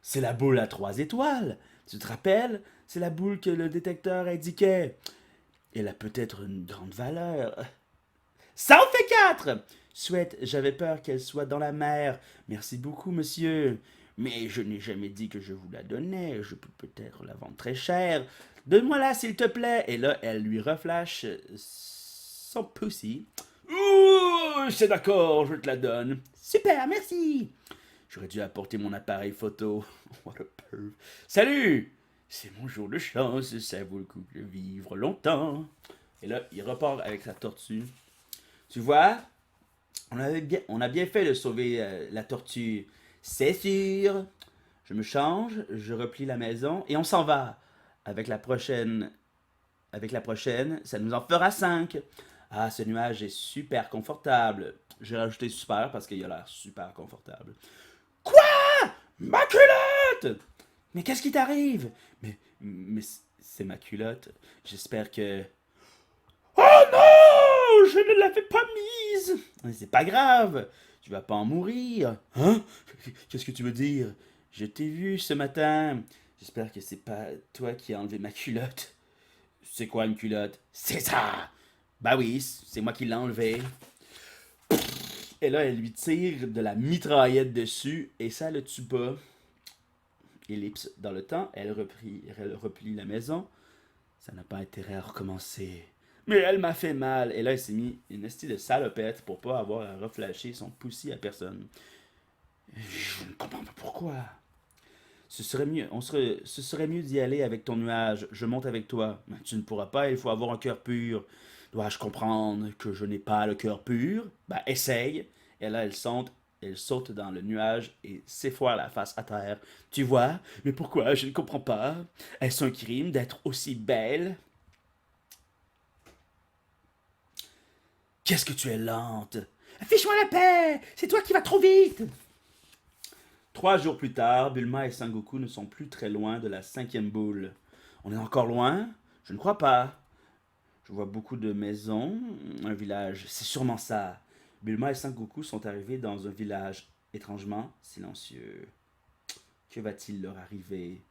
A: C'est la boule à 3 étoiles. Tu te rappelles? C'est la boule que le détecteur indiquait. Elle a peut-être une grande valeur. Ça en fait 4! Souhaite, j'avais peur qu'elle soit dans la mer. Merci beaucoup, monsieur. Mais je n'ai jamais dit que je vous la donnais. Je peux peut-être la vendre très cher. Donne-moi-la, s'il te plaît. Et là, elle lui reflash son pussy. Ouh, c'est d'accord, je te la donne. Super, merci. J'aurais dû apporter mon appareil photo. What a perv. Salut! C'est mon jour de chance, ça vaut le coup de vivre longtemps. Et là, il repart avec sa tortue. Tu vois, on a bien fait de sauver la tortue. C'est sûr. Je me change, je replie la maison et on s'en va. Avec la prochaine, ça nous en fera 5. Ah, ce nuage est super confortable. J'ai rajouté super parce qu'il a l'air super confortable. Quoi? Ma culotte! Mais qu'est-ce qui t'arrive? Mais c'est ma culotte. J'espère que... Oh non! Je ne l'avais pas mise! C'est pas grave. Tu vas pas en mourir. Hein? Qu'est-ce que tu veux dire? Je t'ai vu ce matin. J'espère que c'est pas toi qui as enlevé ma culotte. C'est quoi une culotte? C'est ça! Bah oui, c'est moi qui l'ai enlevé. Et là, elle lui tire de la mitraillette dessus et ça le tue pas. Ellipse dans le temps, elle replie la maison. Ça n'a pas intérêt à recommencer. Mais elle m'a fait mal. Et là, elle s'est mis une estie de salopette pour pas avoir à reflasher son poussi à personne. Je ne comprends pas pourquoi. Ce serait mieux d'y aller avec ton nuage. Je monte avec toi. Mais tu ne pourras pas, il faut avoir un cœur pur. Dois-je comprendre que je n'ai pas le cœur pur? Bah, essaye. Et là, elle saute dans le nuage et s'effoire la face à terre. Tu vois? Mais pourquoi? Je ne comprends pas. Est-ce un crime d'être aussi belle? Qu'est-ce que tu es lente? Affiche-moi la paix! C'est toi qui vas trop vite! 3 jours plus tard, Bulma et Sangoku ne sont plus très loin de la 5e boule. On est encore loin? Je ne crois pas. Je vois beaucoup de maisons, un village, c'est sûrement ça. Bulma et Sangoku sont arrivés dans un village étrangement silencieux. Que va-t-il leur arriver?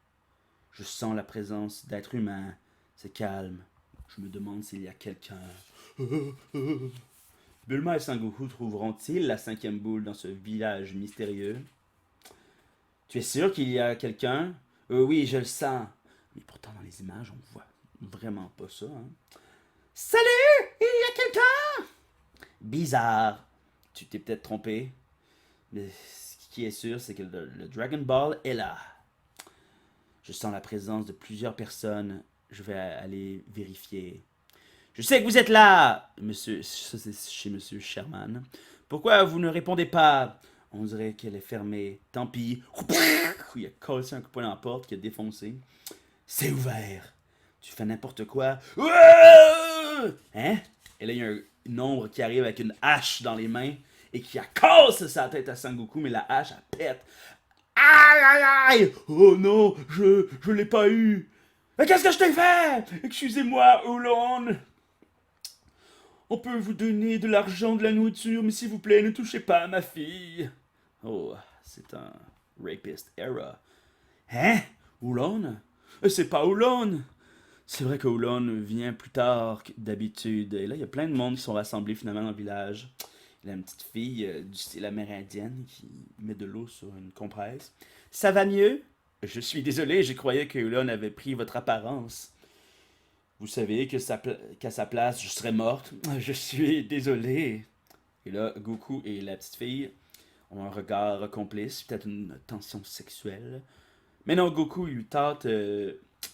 A: Je sens la présence d'êtres humains. C'est calme. Je me demande s'il y a quelqu'un. Bulma et Sangoku trouveront-ils la 5e boule dans ce village mystérieux? Tu es sûr qu'il y a quelqu'un? Oui, je le sens. Mais pourtant, dans les images, on voit vraiment pas ça. Hein? Salut! Il y a quelqu'un? Bizarre. Tu t'es peut-être trompé. Mais ce qui est sûr, c'est que le Dragon Ball est là. Je sens la présence de plusieurs personnes. Je vais aller vérifier. Je sais que vous êtes là, monsieur. Ça, c'est chez monsieur Sherman. Pourquoi vous ne répondez pas? On dirait qu'elle est fermée. Tant pis. Il a cassé un coup de poing dans la porte qui a défoncé. C'est ouvert. Tu fais n'importe quoi. Hein? Et là, il y a un ombre qui arrive avec une hache dans les mains et qui casse sa tête à Sangoku, mais la hache, elle pète. Aïe, aïe, aïe! Oh non, je l'ai pas eu. Mais qu'est-ce que je t'ai fait? Excusez-moi, Oolong. On peut vous donner de l'argent, de la nourriture, mais s'il vous plaît, ne touchez pas à ma fille. Oh, c'est un rapist era. Hein? Oolong? C'est pas Oolong! C'est vrai que Oolong vient plus tard que d'habitude. Et là, il y a plein de monde qui sont rassemblés finalement dans le village. Il y a une petite fille du style amérindienne qui met de l'eau sur une compresse. Ça va mieux? Je suis désolé, je croyais que Oolong avait pris votre apparence. Vous savez qu'à sa place, je serais morte. Je suis désolé. Et là, Goku et la petite fille ont un regard complice, peut-être une tension sexuelle. Mais non, Goku, il lui tâte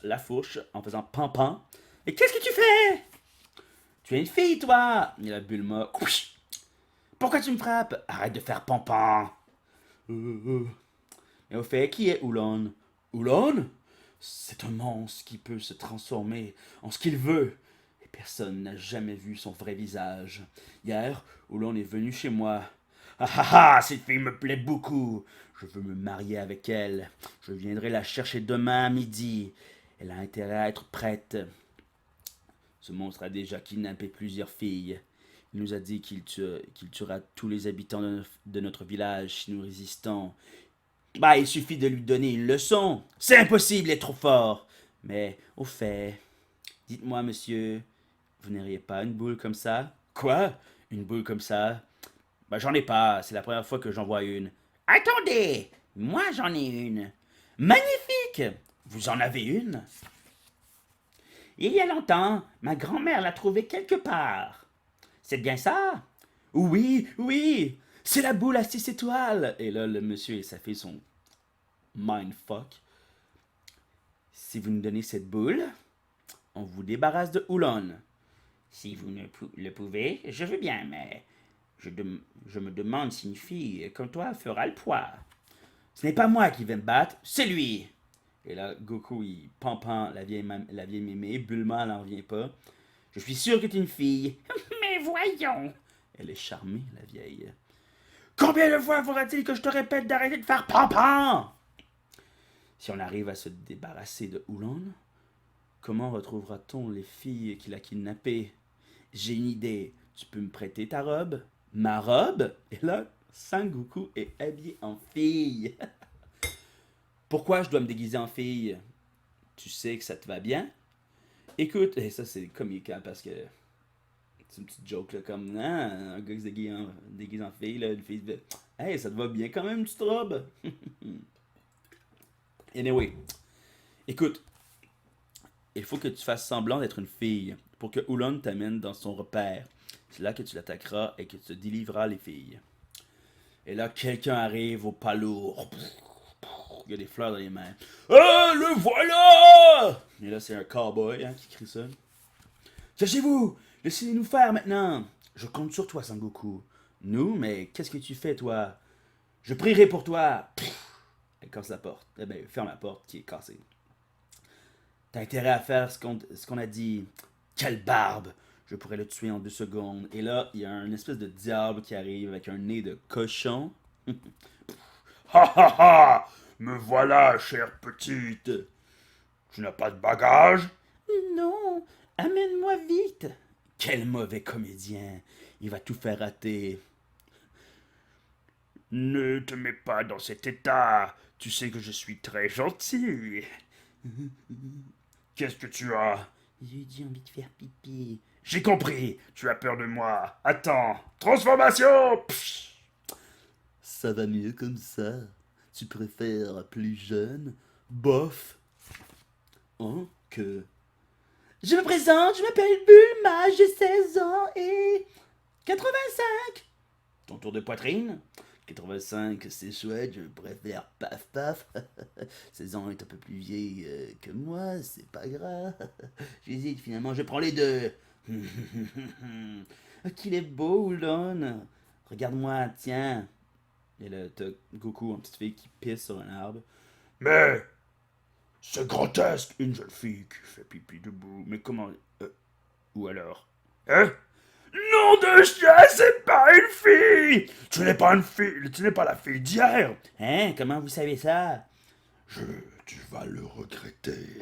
A: la fourche en faisant pan-pan. Et qu'est-ce que tu fais? Tu es une fille, toi! Et la Bulma. Pourquoi tu me frappes? Arrête de faire pampan! Et au fait, qui est Oolon? Oolon? C'est un monstre qui peut se transformer en ce qu'il veut. Et personne n'a jamais vu son vrai visage. Hier, Oolon est venu chez moi. Ah ah ah, cette fille me plaît beaucoup. Je veux me marier avec elle. Je viendrai la chercher demain à midi. Elle a intérêt à être prête. Ce monstre a déjà kidnappé plusieurs filles. Il nous a dit qu'il tuera tous les habitants de notre village si nous résistons. Bah, il suffit de lui donner une leçon. C'est impossible, il est trop fort. Mais, au fait, dites-moi, monsieur, vous n'auriez pas une boule comme ça? Quoi? Une boule comme ça? Bah, j'en ai pas, c'est la première fois que j'en vois une. Attendez, moi j'en ai une. Magnifique! Vous en avez une? Il y a longtemps, ma grand-mère l'a trouvée quelque part. C'est bien ça? Oui, oui, c'est la boule à 6 étoiles. Et là, le monsieur et sa fille sont mindfuck. Si vous nous donnez cette boule, on vous débarrasse de Oolon. Si vous ne le pouvez, je veux bien, mais je me demande si une fille comme toi fera le poids. Ce n'est pas moi qui vais me battre, c'est lui. Et là, Goku, il pampant la vieille mémé. Bulma, elle n'en revient pas. Je suis sûr que tu es une fille. Mais voyons. Elle est charmée, la vieille. Combien de fois faudra-t-il que je te répète d'arrêter de faire pampant? Si on arrive à se débarrasser de Oolon, comment retrouvera-t-on les filles qu'il a kidnappées? J'ai une idée. Tu peux me prêter ta robe? Ma robe? Et là, Sangoku est habillé en fille. Pourquoi je dois me déguiser en fille? Tu sais que ça te va bien? Écoute, et ça c'est comique hein, parce que c'est une petite joke là, comme un gars qui se déguise en fille, là, une fille dit hey, ça te va bien quand même une petite robe? Anyway, écoute, il faut que tu fasses semblant d'être une fille pour que Oolon t'amène dans son repère. C'est là que tu l'attaqueras et que tu te délivreras les filles. Et là, quelqu'un arrive au pas lourd. Il y a des fleurs dans les mains. Ah, le voilà! Et là, c'est un cowboy hein, qui crie ça. Cachez-vous! Laissez-nous faire maintenant! Je compte sur toi, Sangoku. Nous, mais qu'est-ce que tu fais, toi? Je prierai pour toi! Elle casse la porte. Eh ben, ferme la porte qui est cassée. T'as intérêt à faire ce qu'on a dit. Quelle barbe! Je pourrais le tuer en 2 secondes. Et là, il y a un espèce de diable qui arrive avec un nez de cochon.
B: Ha ha ha! Me voilà, chère petite. Tu n'as pas de bagages?
A: Non, amène-moi vite. Quel mauvais comédien. Il va tout faire rater.
B: Ne te mets pas dans cet état. Tu sais que je suis très gentil. Qu'est-ce que tu as?
A: J'ai envie de faire pipi.
B: J'ai compris. Tu as peur de moi. Attends. Transformation! Psh.
A: Ça va mieux comme ça. Tu préfères plus jeune? Bof. Hein? Que... Je me présente, je m'appelle Bulma, j'ai 16 ans et 85. Ton tour de poitrine? 85, c'est chouette, je préfère paf paf. 16 ans est un peu plus vieille que moi, c'est pas grave. J'hésite finalement, je prends les deux. Qu'il est beau, Oolon. Regarde-moi, tiens. Et là, t'as Goku, une petite fille qui pisse sur un arbre.
B: Mais c'est grotesque, une jeune fille qui fait pipi debout. Mais comment... ou alors... Hein? Nom de chien, c'est pas une fille! Tu n'es pas une fille, tu n'es pas la fille d'hier!
A: Hein, comment vous savez ça?
B: Tu vas le regretter.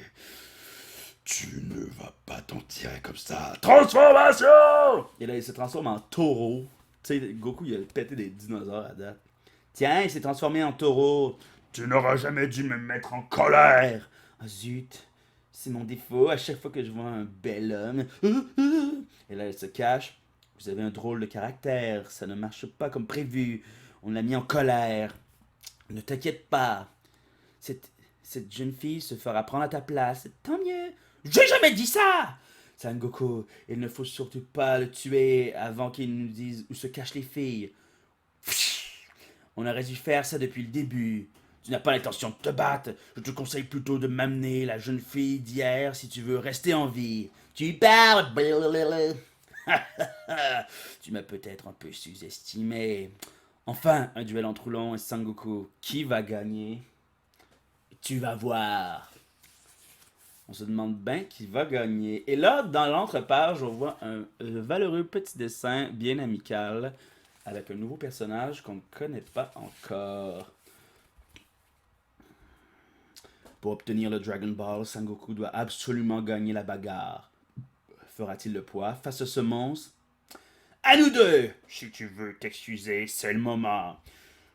B: Tu ne vas pas t'en tirer comme ça. Transformation!
A: Et là, il se transforme en taureau. Tu sais, Goku, il a pété des dinosaures à date. Tiens, il s'est transformé en taureau.
B: Tu n'auras jamais dû me mettre en colère.
A: Ah zut, c'est mon défaut à chaque fois que je vois un bel homme. Et là, il se cache. Vous avez un drôle de caractère, ça ne marche pas comme prévu. On l'a mis en colère. Ne t'inquiète pas. Cette jeune fille se fera prendre à ta place. Tant mieux. J'ai jamais dit ça! Sangoku, il ne faut surtout pas le tuer avant qu'il nous dise où se cachent les filles. On aurait dû faire ça depuis le début. Tu n'as pas l'intention de te battre. Je te conseille plutôt de m'amener la jeune fille d'hier si tu veux rester en vie. Tu parles. Tu m'as peut-être un peu sous-estimé. Enfin, un duel entre Oolong et Sangoku. Qui va gagner? Tu vas voir. On se demande bien qui va gagner. Et là, dans l'entrepage, on voit un valeureux petit dessin bien amical avec un nouveau personnage qu'on ne connaît pas encore. Pour obtenir le Dragon Ball, Sangoku doit absolument gagner la bagarre. Fera-t-il le poids face à ce monstre? À nous deux!
B: Si tu veux t'excuser, c'est le moment.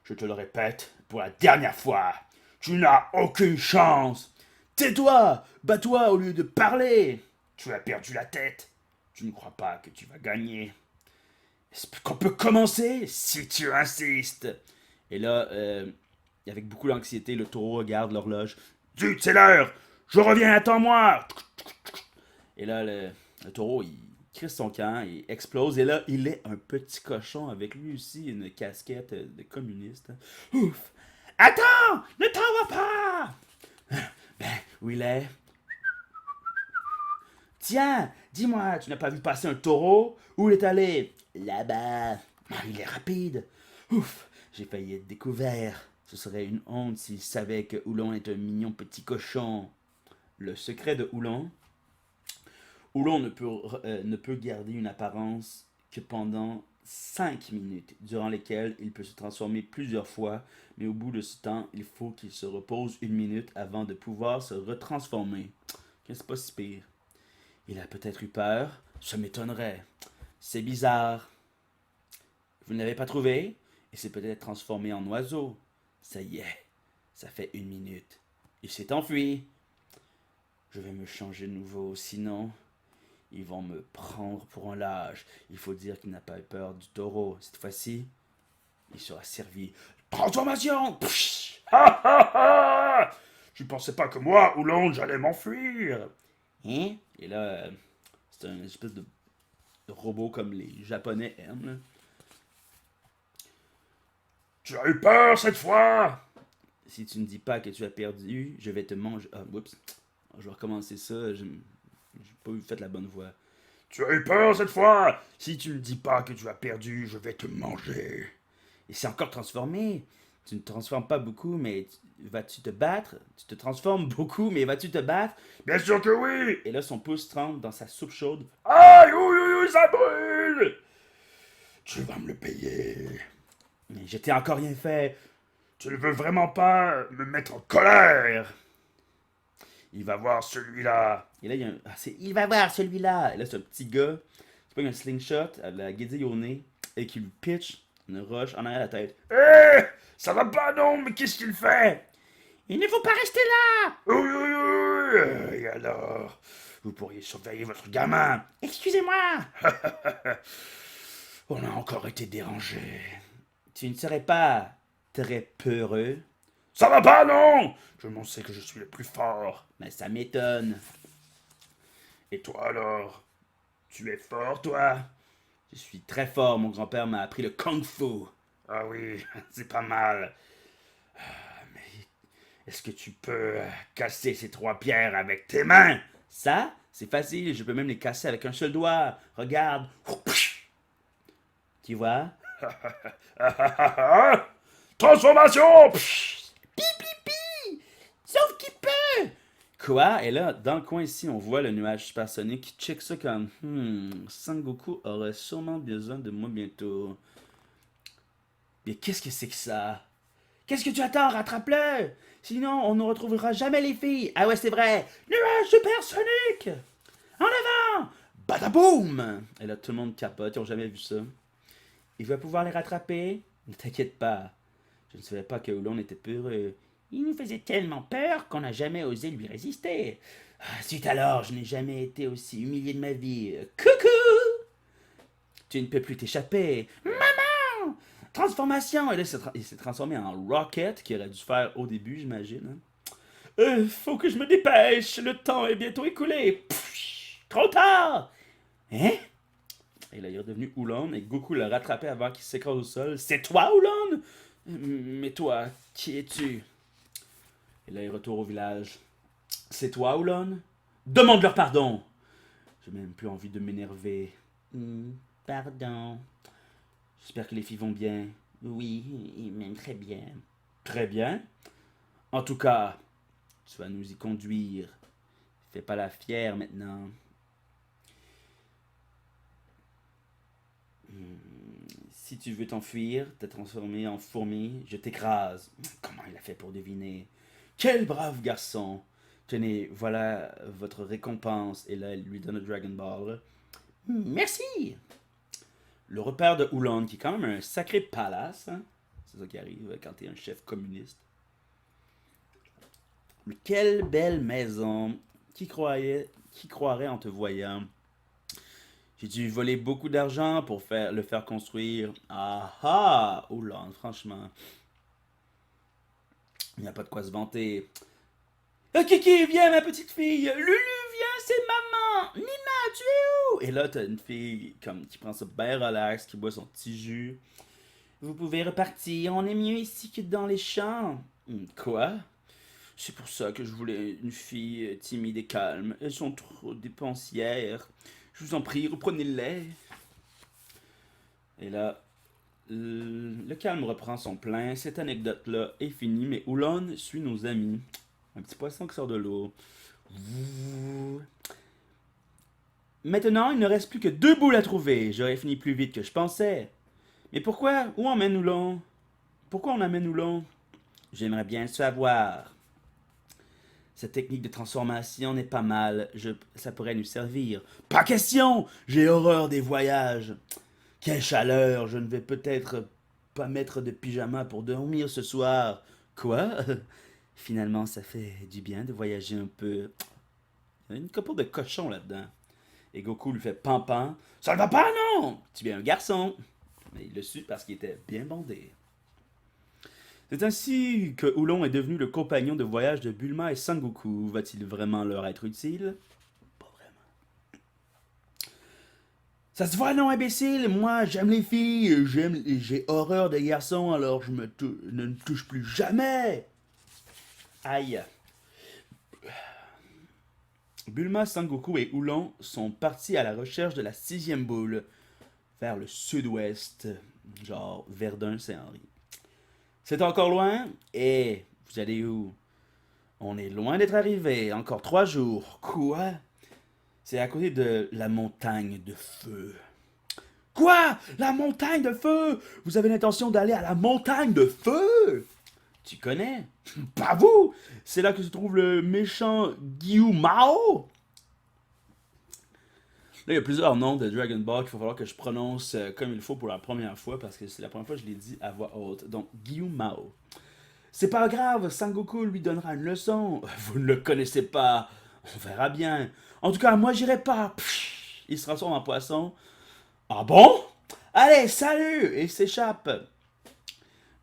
B: Je te le répète pour la dernière fois. Tu n'as aucune chance.
A: Tais-toi! Bats-toi au lieu de parler!
B: Tu as perdu la tête. Tu ne crois pas que tu vas gagner. Est-ce qu'on peut commencer si tu insistes?
A: Et là, avec beaucoup d'anxiété, le taureau regarde l'horloge.
B: Zut, c'est l'heure! Je reviens, attends-moi!
A: Et là, le taureau, il crisse son camp, il explose. Et là, il est un petit cochon avec lui aussi une casquette de communiste. Ouf!
B: Attends! Ne t'en vas pas!
A: Ben, où il est? Tiens, dis-moi, tu n'as pas vu passer un taureau? Où il est allé? Là-bas. Ah, il est rapide. Ouf, j'ai failli être découvert. Ce serait une honte s'il savait que Oolong est un mignon petit cochon. Le secret de Oolong. Oolong ne peut garder une apparence que pendant 5 minutes, durant lesquelles il peut se transformer plusieurs fois, mais au bout de ce temps, il faut qu'il se repose 1 minute avant de pouvoir se retransformer. C'est pas si pire. Il a peut-être eu peur, ça m'étonnerait. C'est bizarre. Vous ne l'avez pas trouvé? Il s'est peut-être transformé en oiseau. Ça y est, ça fait 1 minute. Il s'est enfui. Je vais me changer de nouveau, sinon ils vont me prendre pour un lâche. Il faut dire qu'il n'a pas eu peur du taureau. Cette fois-ci, il sera servi.
B: Transformation! Ha ha ha! Tu pensais pas que moi, Oolong, j'allais m'enfuir?
A: Hein? Et là, c'est un espèce de robot comme les Japonais aiment. Là.
B: Tu as eu peur cette fois?
A: Si tu ne dis pas que tu as perdu, je vais te manger. Ah, oups. Je vais recommencer ça. J'ai pas fait la bonne voix.
B: Tu as eu peur cette fois? Si tu ne dis pas que tu as perdu, je vais te manger.
A: Et c'est encore transformé. Tu ne te transformes pas beaucoup, mais vas-tu te battre? Tu te transformes beaucoup, mais vas-tu te battre?
B: Bien sûr que oui!
A: Et là, son pouce trempe dans sa soupe chaude.
B: Aïe, oui, oui, oui, ça brûle! Tu vas me le payer.
A: Mais je t'ai encore rien fait.
B: Tu ne veux vraiment pas me mettre en colère? Il va voir celui-là.
A: Et là, il y a un. Ah, il va voir celui-là. Et là, c'est un petit gars qui prend un slingshot à la guédille au nez et qui lui pitch une roche en arrière de la tête.
B: Hé! Ça va pas, non? Mais qu'est-ce qu'il fait?
A: Il ne faut pas rester là!
B: Oui, oui, oui, oui. Et alors? Vous pourriez surveiller votre gamin.
A: Excusez-moi!
B: On a encore été dérangé.
A: Tu ne serais pas très peureux?
B: Ça va pas, non? Je m'en sais que je suis le plus fort.
A: Mais ça m'étonne.
B: Et toi alors? Tu es fort, toi?
A: Je suis très fort. Mon grand-père m'a appris le kung-fu.
B: Ah oui, c'est pas mal. Mais est-ce que tu peux casser ces 3 pierres avec tes mains?
A: Ça, c'est facile. Je peux même les casser avec un seul doigt. Regarde. Tu vois?
B: Transformation!
A: Pi, pi, pi! Sauf qu'il peut! Quoi? Et là, dans le coin ici, on voit le nuage supersonique qui check ça comme Sangoku aurait sûrement besoin de moi bientôt. Mais qu'est-ce que c'est que ça? Qu'est-ce que tu attends? Rattrape-le! Sinon, on ne retrouvera jamais les filles! Ah ouais, c'est vrai! Nuage supersonique! En avant! Badaboum! Et là, tout le monde capote, ils n'ont jamais vu ça. Il va pouvoir les rattraper? Ne t'inquiète pas. Je ne savais pas que Oolong était peureux. Il nous faisait tellement peur qu'on n'a jamais osé lui résister. Suite alors, je n'ai jamais été aussi humilié de ma vie. Coucou! Tu ne peux plus t'échapper. Maman! Transformation! Et là, il s'est transformé en Rocket, qu'il aurait dû faire au début, j'imagine. Faut que je me dépêche. Le temps est bientôt écoulé. Pfff, trop tard! Hein? Et là, il est redevenu Oolong et Goku l'a rattrapé avant qu'il s'écrase au sol. C'est toi, Oolong? Mais toi, qui es-tu? Et là, il retourne au village. C'est toi, Oolong? Demande leur pardon! J'ai même plus envie de m'énerver. Pardon. J'espère que les filles vont bien. Oui, même très bien. Très bien. En tout cas, tu vas nous y conduire. Fais pas la fière maintenant. Si tu veux t'enfuir, te transformer en fourmi, je t'écrase. Comment il a fait pour deviner? Quel brave garçon! Tenez, voilà votre récompense. Et là, elle lui donne le Dragon Ball. Merci! Le repère de Oolong, qui est quand même un sacré palace. Hein? C'est ça qui arrive quand t'es un chef communiste. Mais quelle belle maison! Qui croirait en te voyant? J'ai dû voler beaucoup d'argent pour le faire construire. Ah ah! Oolong, franchement, il n'y a pas de quoi se vanter. Kiki, viens, ma petite fille! Lulu, viens, c'est maman! Nina, tu es où? Et là, t'as une fille comme qui prend ça bien relax, qui boit son petit jus. Vous pouvez repartir, on est mieux ici que dans les champs. Quoi? C'est pour ça que je voulais une fille timide et calme. Elles sont trop dépensières. Je vous en prie, reprenez-les. Et là, le calme reprend son plein. Cette anecdote-là est finie, mais Oolong suit nos amis. Un petit poisson qui sort de l'eau. Maintenant, il ne reste plus que 2 boules à trouver. J'aurais fini plus vite que je pensais. Mais pourquoi? Où emmène Oolong? Pourquoi on amène Oolong? J'aimerais bien le savoir. Cette technique de transformation n'est pas mal. Ça pourrait nous servir. Pas question! J'ai horreur des voyages. Quelle chaleur! Je ne vais peut-être pas mettre de pyjama pour dormir ce soir. Quoi? Finalement, ça fait du bien de voyager un peu. Il y a une couple de cochons là-dedans. Et Goku lui fait pampan. Ça ne va pas, non! Tu es un garçon. Mais il le suit parce qu'il était bien bandé. C'est ainsi que Oolong est devenu le compagnon de voyage de Bulma et Sangoku. Va-t-il vraiment leur être utile? Pas vraiment. Ça se voit, non, imbécile? Moi, j'aime les filles, j'ai horreur des garçons, alors ne me touche plus jamais! Aïe. Bulma, Sangoku et Oolong sont partis à la recherche de la 6e boule, vers le sud-ouest, genre Verdun-Saint-Henri. C'est encore loin? Et vous allez où? On est loin d'être arrivé, encore 3 jours. Quoi? C'est à côté de la montagne de feu. Quoi? La montagne de feu? Vous avez l'intention d'aller à la montagne de feu? Tu connais? Pas vous! C'est là que se trouve le méchant Guillaume Mao? Là, il y a plusieurs noms de Dragon Ball qu'il va falloir que je prononce comme il faut pour la première fois, parce que c'est la première fois que je l'ai dit à voix haute. Donc, Guillaume Mao. C'est pas grave, Sangoku lui donnera une leçon. Vous ne le connaissez pas. On verra bien. En tout cas, moi, j'irai pas. Pfff, il se transforme en poisson. Ah bon? Allez, salut! Et il s'échappe.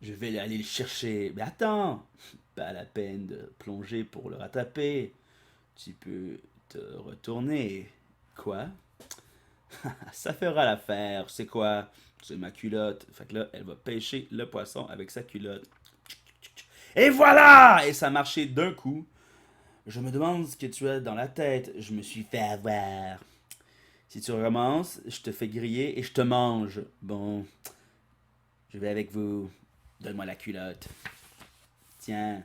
A: Je vais aller le chercher. Mais attends, pas la peine de plonger pour le rattraper. Tu peux te retourner. Quoi? Ça fera l'affaire. C'est quoi? C'est ma culotte. Fait que là, elle va pêcher le poisson avec sa culotte. Et voilà! Et ça a marché d'un coup. Je me demande ce que tu as dans la tête. Je me suis fait avoir. Si tu recommences, je te fais griller et je te mange. Bon, je vais avec vous. Donne-moi la culotte. Tiens,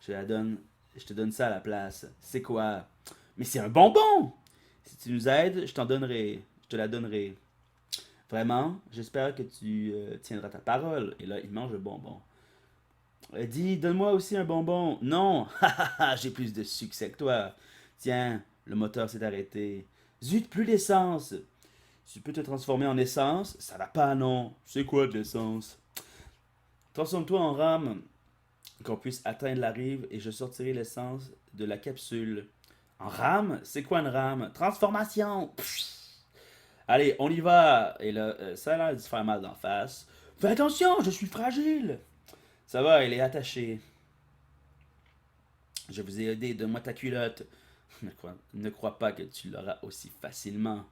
A: je te donne ça à la place. C'est quoi? Mais c'est un bonbon! Si tu nous aides, je t'en donnerai. Je te la donnerai. Vraiment, j'espère que tu tiendras ta parole. Et là, il mange le bonbon. Dis, donne-moi aussi un bonbon. Non, j'ai plus de succès que toi. Tiens, le moteur s'est arrêté. Zut, plus d'essence. Tu peux te transformer en essence? Ça va pas, non. C'est quoi de l'essence? Transforme-toi en rame, qu'on puisse atteindre la rive et je sortirai l'essence de la capsule. En rame? C'est quoi une rame? Transformation! Pfff. Allez, on y va! Et là, ça a l'air de se faire mal d'en face. Fais attention, je suis fragile! Ça va, elle est attachée. Je vous ai aidé, donne-moi ta culotte. Ne crois pas que tu l'auras aussi facilement.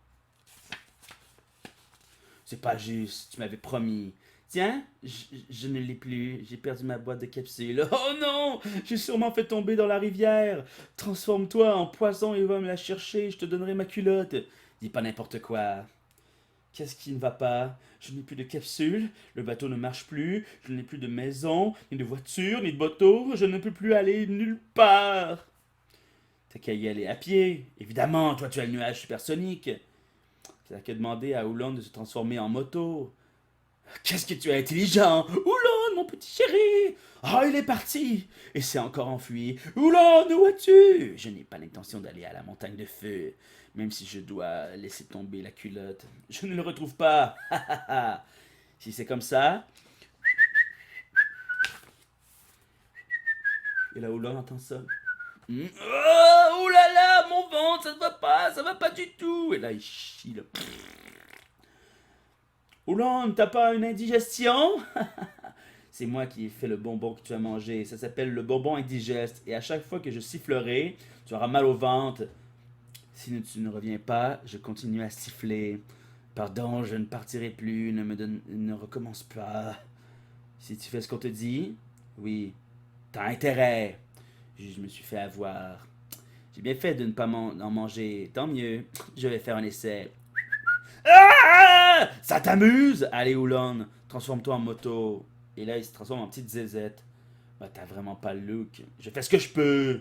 A: C'est pas juste, tu m'avais promis. Tiens, je ne l'ai plus, j'ai perdu ma boîte de capsules. Oh non, j'ai sûrement fait tomber dans la rivière. Transforme-toi en poisson et va me la chercher, je te donnerai ma culotte. Dis pas n'importe quoi. Qu'est-ce qui ne va pas? Je n'ai plus de capsule, le bateau ne marche plus, je n'ai plus de maison, ni de voiture, ni de bateau, je ne peux plus aller nulle part. T'as qu'à y aller à pied. Évidemment, toi tu as le nuage supersonique. T'as qu'à demander à Oulon de se transformer en moto. Qu'est-ce que tu es intelligent! Oulon, mon petit chéri! Ah, il est parti! Et s'est encore enfui. Oulon, où es-tu? Je n'ai pas l'intention d'aller à la montagne de feu, même si je dois laisser tomber la culotte. Je ne le retrouve pas. Si c'est comme ça. Et là, Oulon entend ça. Oh là là, mon ventre, ça va pas du tout. Et là, il chie, là. Oulon, t'as pas une indigestion? C'est moi qui ai fait le bonbon que tu as mangé. Ça s'appelle le bonbon indigeste. Et à chaque fois que je sifflerai, tu auras mal au ventre. Si tu ne reviens pas, je continue à siffler. Pardon, je ne partirai plus. Ne recommence pas. Si tu fais ce qu'on te dit, oui, t'as intérêt. Je me suis fait avoir. J'ai bien fait de ne pas en manger. Tant mieux. Je vais faire un essai. Ah! Ça t'amuse? Allez, Oulon, transforme-toi en moto. Et là, il se transforme en petite zézette. Bah, t'as vraiment pas le look. Je fais ce que je peux.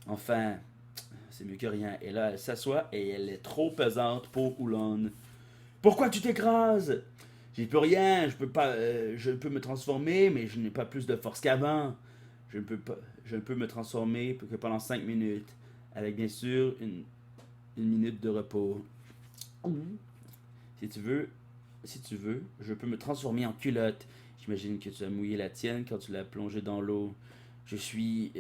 A: Enfin, c'est mieux que rien. Et là, elle s'assoit et elle est trop pesante pour Oulon. Pourquoi tu t'écrases? J'y peux rien. Je peux me transformer, mais je n'ai pas plus de force qu'avant. Je ne peux me transformer que pendant 5 minutes. Avec bien sûr une minute de repos. Si tu veux, je peux me transformer en culotte. J'imagine que tu as mouillé la tienne quand tu l'as plongée dans l'eau. Je suis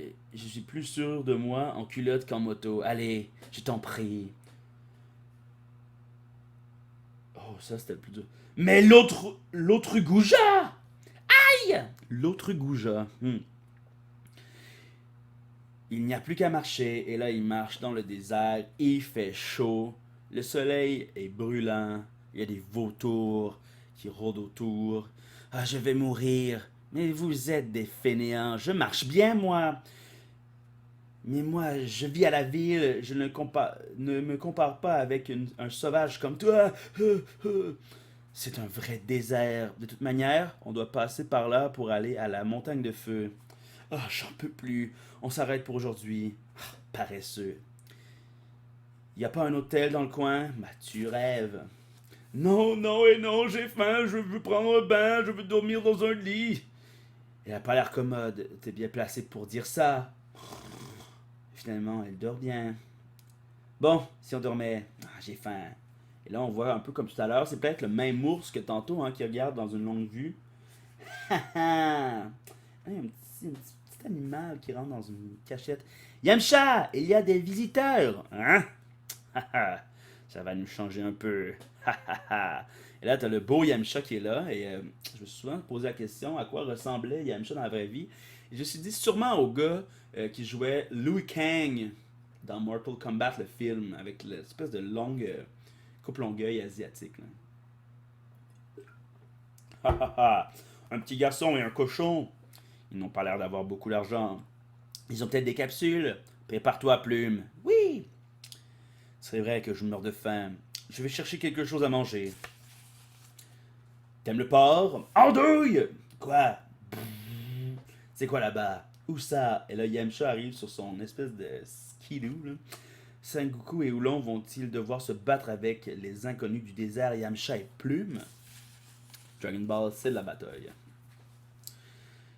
A: plus sûr de moi en culotte qu'en moto. Allez, je t'en prie. Oh, ça c'était le plus dur. Mais l'autre goujat! Aïe! L'autre goujat. Il n'y a plus qu'à marcher. Et là, il marche dans le désert. Il fait chaud. Le soleil est brûlant. Il y a des vautours qui rôdent autour. Ah, je vais mourir. Mais vous êtes des fainéants. Je marche bien, moi. Mais moi, je vis à la ville. Je ne me compare pas avec un sauvage comme toi. C'est un vrai désert. De toute manière, on doit passer par là pour aller à la montagne de feu. Ah, j'en peux plus. On s'arrête pour aujourd'hui. Ah, paresseux. Y a pas un hôtel dans le coin? Bah, tu rêves. Non, non et non, j'ai faim, je veux prendre un bain, je veux dormir dans un lit. Elle a pas l'air commode, t'es bien placé pour dire ça. Finalement, elle dort bien. Bon, si on dormait. Ah, j'ai faim. Et là, on voit un peu comme tout à l'heure, c'est peut-être le même ours que tantôt qui regarde dans une longue vue. Un petit animal qui rentre dans une cachette. Yamcha, il y a des visiteurs. Hein? Ça va nous changer un peu. Et là, t'as le beau Yamcha qui est là. Et je me suis souvent posé la question à quoi ressemblait Yamcha dans la vraie vie. Et je me suis dit sûrement au gars qui jouait Liu Kang dans Mortal Kombat, le film, avec l'espèce de longue coupe longueuil asiatique. Un petit garçon et un cochon. Ils n'ont pas l'air d'avoir beaucoup d'argent. Ils ont peut-être des capsules. Prépare-toi, Plume. Oui. C'est vrai que je meurs de faim. Je vais chercher quelque chose à manger. T'aimes le porc? Andouille! Quoi? C'est quoi là-bas? Où ça? Et là, Yamcha arrive sur son espèce de skidoo. Là. Sengoku et Oolong vont-ils devoir se battre avec les inconnus du désert Yamcha et Plume? Dragon Ball, c'est la bataille.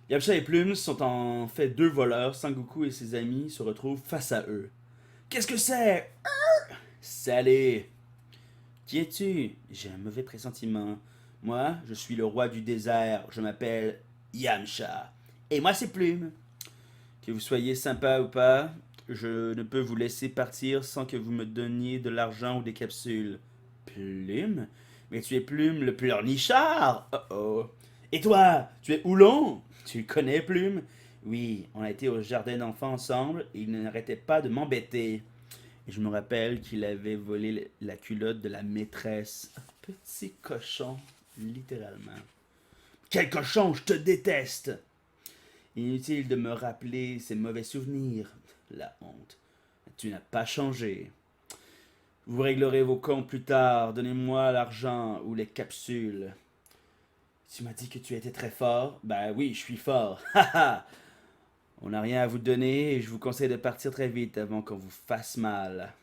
A: Yamcha et Plume sont en fait deux voleurs. Sengoku et ses amis se retrouvent face à eux. Qu'est-ce que c'est? Salut! Qui es-tu? J'ai un mauvais pressentiment. Moi, je suis le roi du désert. Je m'appelle Yamcha. Et moi, c'est Plume. Que vous soyez sympa ou pas, je ne peux vous laisser partir sans que vous me donniez de l'argent ou des capsules. Plume? Mais tu es Plume le pleurnichard! Oh oh! Et toi, tu es Oulon? Tu connais Plume? Oui, on a été au jardin d'enfants ensemble et il n'arrêtait pas de m'embêter. Et je me rappelle qu'il avait volé la culotte de la maîtresse. Un petit cochon, littéralement. Quel cochon, je te déteste! Inutile de me rappeler ces mauvais souvenirs. La honte. Tu n'as pas changé. Vous réglerez vos comptes plus tard. Donnez-moi l'argent ou les capsules. Tu m'as dit que tu étais très fort. Ben oui, je suis fort. Haha. On n'a rien à vous donner et je vous conseille de partir très vite avant qu'on vous fasse mal.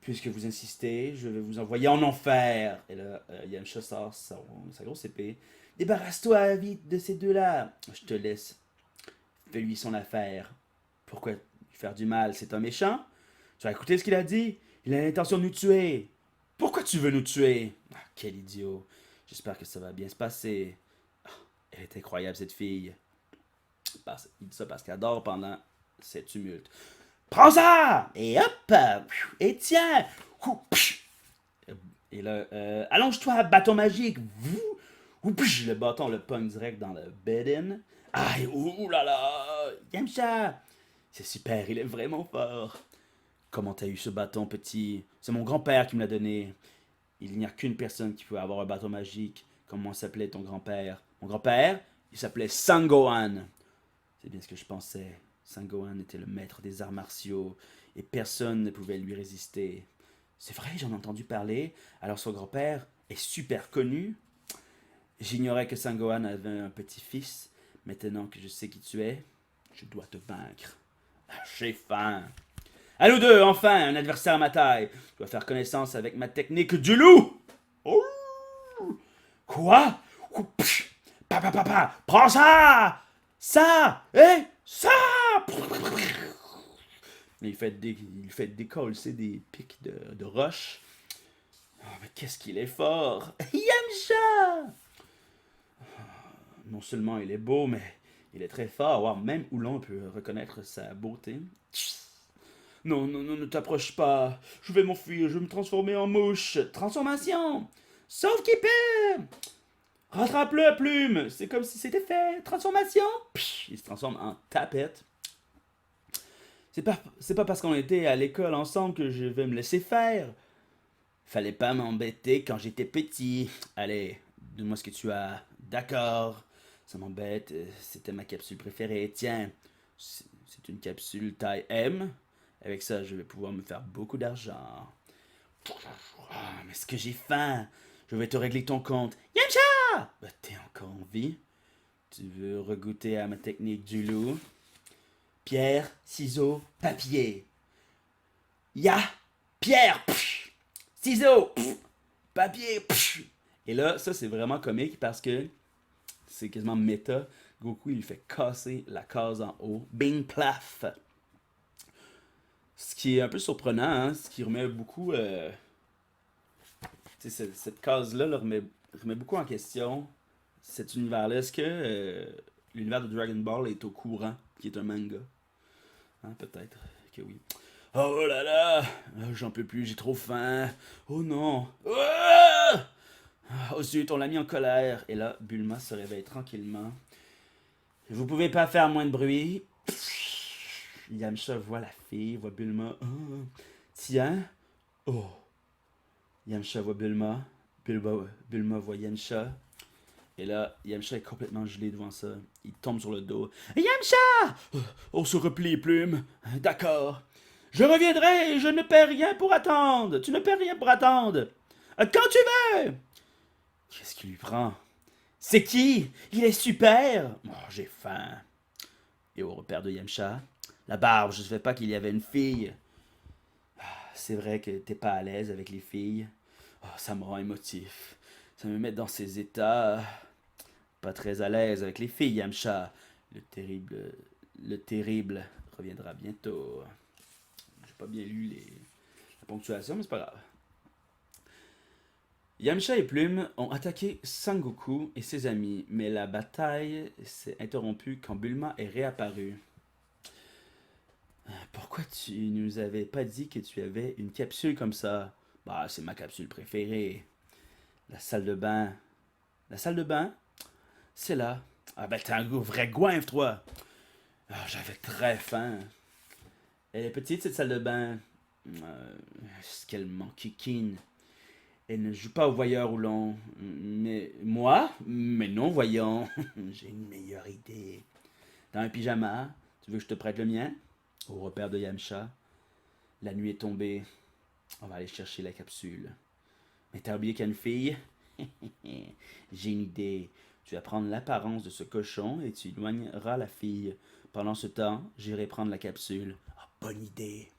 A: Puisque vous insistez, je vais vous envoyer en enfer. Et là, Yamcha sort sa grosse épée. Débarrasse-toi vite de ces deux-là. Je te laisse. Fais-lui son affaire. Pourquoi lui faire du mal? C'est un méchant? Tu as écouté ce qu'il a dit? Il a l'intention de nous tuer. Pourquoi tu veux nous tuer? Ah, quel idiot. J'espère que ça va bien se passer. Ah, elle est incroyable, cette fille. Il dit ça parce qu'elle dort pendant cette tumulte. Prends ça! Et hop! Et tiens! Et là, allonge-toi, bâton magique! Le bâton le pogne direct dans le bed-in. Aïe, ouh là là! Yamcha! C'est super, il est vraiment fort. Comment t'as eu ce bâton, petit? C'est mon grand-père qui me l'a donné. Il n'y a qu'une personne qui peut avoir un bâton magique. Comment s'appelait ton grand-père? Mon grand-père, il s'appelait Sangohan. C'est bien ce que je pensais. Sangohan était le maître des arts martiaux et personne ne pouvait lui résister. C'est vrai, j'en ai entendu parler. Alors son grand-père est super connu. J'ignorais que Sangohan avait un petit-fils. Maintenant que je sais qui tu es, je dois te vaincre. Ah, j'ai faim. À nous deux, enfin, un adversaire à ma taille. Je dois faire connaissance avec ma technique du loup. Oh. Quoi? Prends ça! Ça! Ça! Il fait décoller des pics de roche. Oh, mais qu'est-ce qu'il est fort! Yamcha! Non seulement il est beau, mais il est très fort. Wow, même Oulon peut reconnaître sa beauté. Non, non, non, ne t'approche pas. Je vais m'enfuir, je vais me transformer en mouche. Transformation! Sauve qui peut! Rattrape-le, plume! C'est comme si c'était fait. Transformation! Il se transforme en tapette. C'est pas parce qu'on était à l'école ensemble que je vais me laisser faire. Fallait pas m'embêter quand j'étais petit. Allez, donne-moi ce que tu as. D'accord. Ça m'embête. C'était ma capsule préférée. Tiens, c'est une capsule taille M. Avec ça, je vais pouvoir me faire beaucoup d'argent. Ah, mais est-ce que j'ai faim? Je vais te régler ton compte. Yamcha! Bah, t'es encore en vie. Tu veux regoûter à ma technique du loup? Pierre, ciseaux, papier. Ya! Pierre! Ciseaux! Papier! Et là, ça, c'est vraiment comique parce que c'est quasiment méta. Goku, il fait casser la case en haut. Bing, plaf! Ce qui est un peu surprenant, hein? Ce qui remet beaucoup. Cette case-là remet beaucoup en question cet univers-là. Est-ce que l'univers de Dragon Ball est au courant, qui est un manga? Hein, peut-être que oui. Oh là là! J'en peux plus, j'ai trop faim. Oh non! Oh zut, on l'a mis en colère. Et là, Bulma se réveille tranquillement. Vous pouvez pas faire moins de bruit. Yamcha voit la fille, voit Bulma. Oh, tiens. Oh. Yamcha voit Bulma. Bulma voit Yamcha. Et là, Yamcha est complètement gelé devant ça. Il tombe sur le dos. Yamcha! On se replie, plume. D'accord. Je reviendrai, je ne perds rien pour attendre. Tu ne perds rien pour attendre. Quand tu veux. Qu'est-ce qui lui prend? C'est qui? Il est super. Oh, j'ai faim. Et au repère de Yamcha, la barbe, je ne savais pas qu'il y avait une fille. C'est vrai que t'es pas à l'aise avec les filles. Oh, ça me rend émotif. Ça me met dans ces états. Pas très à l'aise avec les filles, Yamcha. Le terrible reviendra bientôt. J'ai pas bien lu la ponctuation, mais c'est pas grave. Yamcha et Plume ont attaqué Sangoku et ses amis, mais la bataille s'est interrompue quand Bulma est réapparue. Pourquoi tu nous avais pas dit que tu avais une capsule comme ça? Bah, c'est ma capsule préférée. La salle de bain. La salle de bain? C'est là. Ah ben t'es un vrai goinfre, toi. Ah, j'avais très faim. Elle est petite, cette salle de bain. Est-ce qu'elle m'enquiquine? Elle ne joue pas au voyeur ou l'on. Mais moi? Mais non, voyons. J'ai une meilleure idée. Dans un pyjama, tu veux que je te prête le mien? Au repère de Yamcha. La nuit est tombée. On va aller chercher la capsule. Mais t'as oublié qu'il y a une fille? J'ai une idée. Tu vas prendre l'apparence de ce cochon et tu éloigneras la fille. Pendant ce temps, j'irai prendre la capsule. Ah, bonne idée.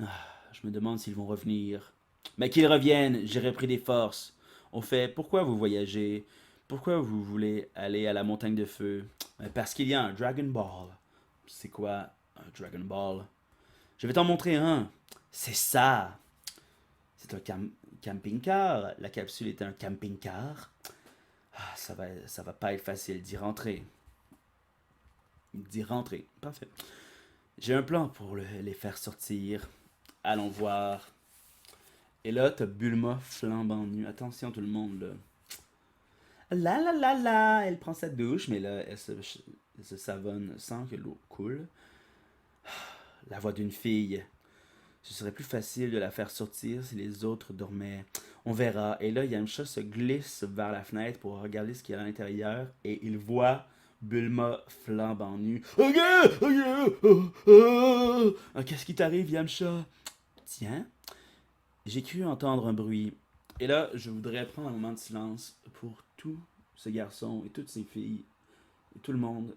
A: Ah, je me demande s'ils vont revenir. Mais qu'ils reviennent, j'ai repris des forces. Au fait, pourquoi vous voyagez? Pourquoi vous voulez aller à la montagne de feu? Parce qu'il y a un Dragon Ball. C'est quoi un Dragon Ball? Je vais t'en montrer un. C'est ça. C'est un camping-car. La capsule est un camping-car. Ah, ça va pas être facile d'y rentrer. D'y rentrer. Parfait. J'ai un plan pour les faire sortir. Allons voir. Et là, t'as Bulma flambant nue. Attention tout le monde, là. La la la la, elle prend sa douche, mais là, elle se savonne sans que l'eau coule. La voix d'une fille. Ce serait plus facile de la faire sortir si les autres dormaient. On verra. Et là, Yamcha se glisse vers la fenêtre pour regarder ce qu'il y a à l'intérieur et il voit Bulma flambant nue. Ok, qu'est-ce qui t'arrive, Yamcha? Tiens, j'ai cru entendre un bruit. Et là, je voudrais prendre un moment de silence pour tous ces garçons et toutes ces filles et tout le monde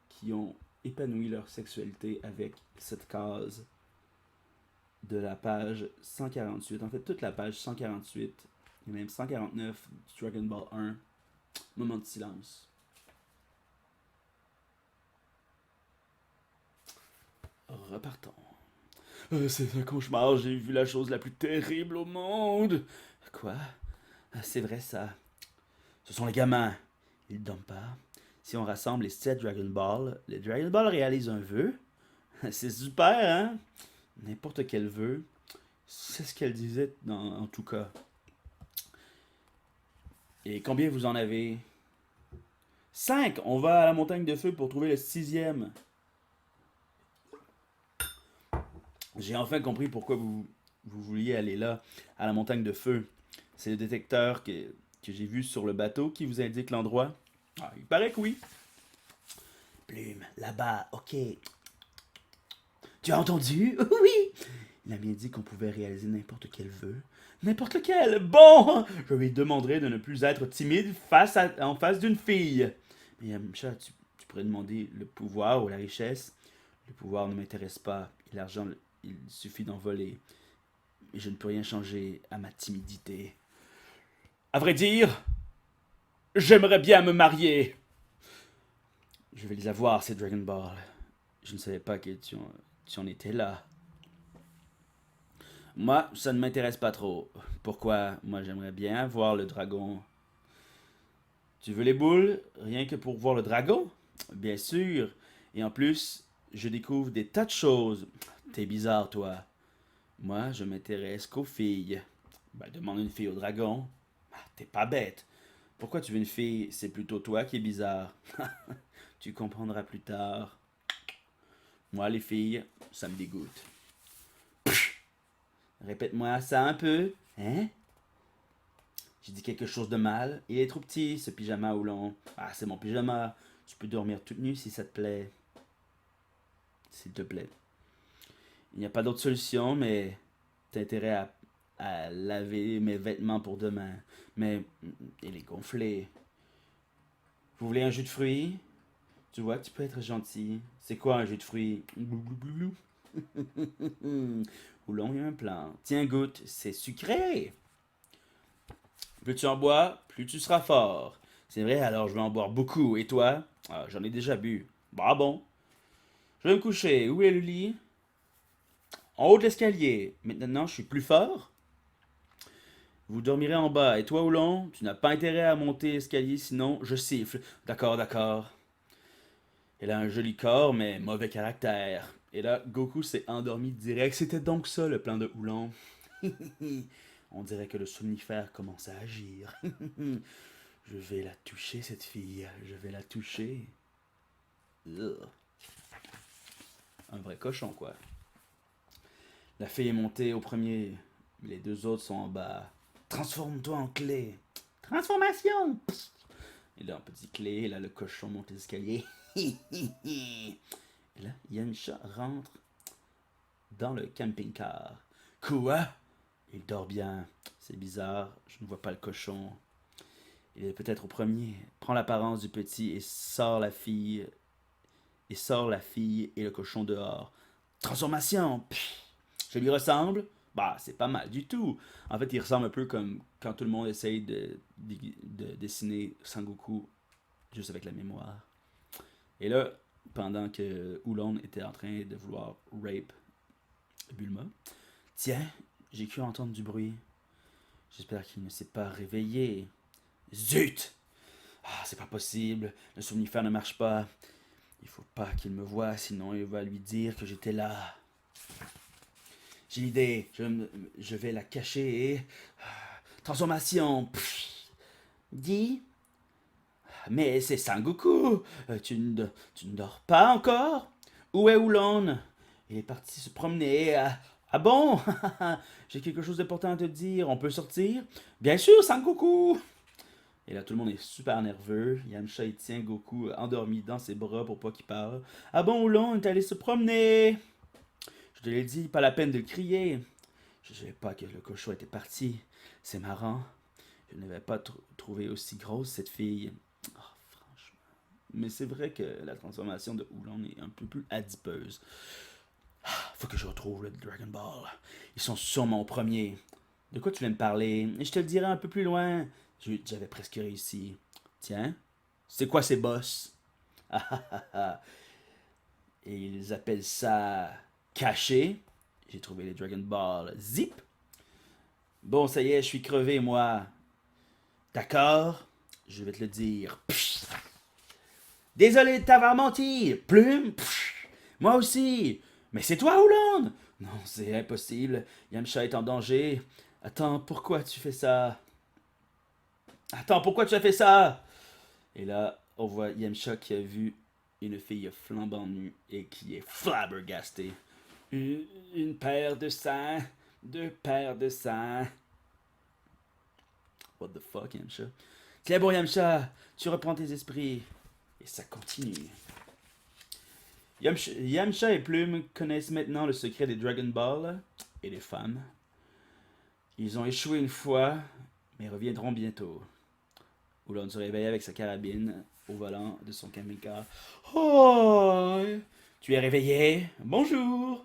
A: qui ont épanoui leur sexualité avec cette case de la page 148. En fait, toute la page 148 et même 149 du Dragon Ball 1. Moment de silence. Repartons. C'est un cauchemar, j'ai vu la chose la plus terrible au monde. Quoi? C'est vrai ça. Ce sont les gamins. Ils dorment pas. Si on rassemble les 7 Dragon Ball, les Dragon Ball réalisent un vœu. C'est super, hein? N'importe quel vœu. C'est ce qu'elle disait en tout cas. Et combien vous en avez? 5! On va à la montagne de feu pour trouver le 6e. J'ai enfin compris pourquoi vous vouliez aller là, à la montagne de feu. C'est le détecteur que j'ai vu sur le bateau qui vous indique l'endroit. Ah, il paraît que oui. Plume, là-bas, ok. Tu as entendu? Oui! Il a bien dit qu'on pouvait réaliser n'importe quel vœu. N'importe lequel! Bon! Je lui demanderai de ne plus être timide en face d'une fille. Mais Yamcha, tu pourrais demander le pouvoir ou la richesse. Le pouvoir ne m'intéresse pas. Et l'argent, il suffit d'en voler. Mais je ne peux rien changer à ma timidité. À vrai dire, j'aimerais bien me marier. Je vais les avoir, ces Dragon Ball. Je ne savais pas que tu en étais là. Moi, ça ne m'intéresse pas trop. Pourquoi? Moi, j'aimerais bien voir le dragon. Tu veux les boules? Rien que pour voir le dragon? Bien sûr. Et en plus, je découvre des tas de choses. T'es bizarre, toi. Moi, je m'intéresse qu'aux filles. Ben, demande une fille au dragon. Ah, t'es pas bête. Pourquoi tu veux une fille? C'est plutôt toi qui es bizarre. Tu comprendras plus tard. Moi, les filles, ça me dégoûte. Répète-moi ça un peu. Hein? J'ai dit quelque chose de mal. Il est trop petit, ce pyjama Oulon. Ah, c'est mon pyjama. Tu peux dormir toute nue si ça te plaît. S'il te plaît. Il n'y a pas d'autre solution, mais t'as intérêt à laver mes vêtements pour demain. Mais il est gonflé. Vous voulez un jus de fruits? Tu vois, tu peux être gentil. C'est quoi un jus de fruits? Oulon, il y a un plan. Tiens, goûte, c'est sucré. Plus tu en bois, plus tu seras fort. C'est vrai, alors je vais en boire beaucoup. Et toi? Ah, j'en ai déjà bu. Bah bon. Je vais me coucher. Où est le lit? En haut de l'escalier. Maintenant, je suis plus fort. Vous dormirez en bas. Et toi, Oulon, tu n'as pas intérêt à monter l'escalier, sinon je siffle. D'accord, d'accord. Elle a un joli corps, mais mauvais caractère. Et là, Goku s'est endormi direct. C'était donc ça le plan de Oulon. On dirait que le somnifère commence à agir. Je vais la toucher, cette fille. Je vais la toucher. Ugh. Un vrai cochon, quoi. La fille est montée au premier. Les deux autres sont en bas. Transforme-toi en clé. Transformation! Et là, un petit clé. Et là, le cochon monte l'escalier. Et là, Yamcha rentre dans le camping-car. Quoi? Il dort bien. C'est bizarre, je ne vois pas le cochon. Il est peut-être au premier. Prends l'apparence du petit et sors la fille. Et sors la fille et le cochon dehors. Transformation! Pff, je lui ressemble? Bah, c'est pas mal du tout. En fait, il ressemble un peu comme quand tout le monde essaye de dessiner Sangoku juste avec la mémoire. Et là, pendant que Oolong était en train de vouloir rape Bulma, tiens, j'ai cru entendre du bruit. J'espère qu'il ne s'est pas réveillé. Zut! Ah, c'est pas possible. Le somnifère ne marche pas. Il faut pas qu'il me voie, sinon il va lui dire que j'étais là. J'ai l'idée. Je vais la cacher et... Transformation. Pff. Dis. Mais c'est Sangoku. Tu ne dors pas encore? Où est Oolong? Il est parti se promener. Ah bon? J'ai quelque chose d'important à te dire. On peut sortir? Bien sûr, Sangoku! Et là, tout le monde est super nerveux. Yamcha, il tient Goku endormi dans ses bras pour pas qu'il parle. Ah bon, Oolong est allé se promener. Je te l'ai dit, pas la peine de le crier. Je savais pas que le cochon était parti. C'est marrant. Je n'avais pas trouvé aussi grosse cette fille. Oh, franchement. Mais c'est vrai que la transformation de Oolong est un peu plus adipeuse. Faut que je retrouve le Dragon Ball. Ils sont sûrement au premier. De quoi tu viens me parler? Je te le dirai un peu plus loin. J'avais presque réussi. Tiens, c'est quoi ces boss? Et ils appellent ça caché. J'ai trouvé les Dragon Ball. Zip. Bon, ça y est, je suis crevé, moi. D'accord? Je vais te le dire. Psh. Désolé de t'avoir menti. Plume. Psh. Moi aussi. Mais c'est toi, Oolong? Non, c'est impossible. Yamcha est en danger. Attends, pourquoi tu fais ça? Attends, pourquoi tu as fait ça? Et là, on voit Yamcha qui a vu une fille flambant nue et qui est flabbergastée. Une paire de seins, deux paires de seins. What the fuck, Yamcha? Tiens bon, Yamcha, tu reprends tes esprits. Et ça continue. Yamcha et Plume connaissent maintenant le secret des Dragon Ball et des femmes. Ils ont échoué une fois, mais reviendront bientôt. Oolong se réveille avec sa carabine au volant de son camping-car. Oh, tu es réveillé? Bonjour.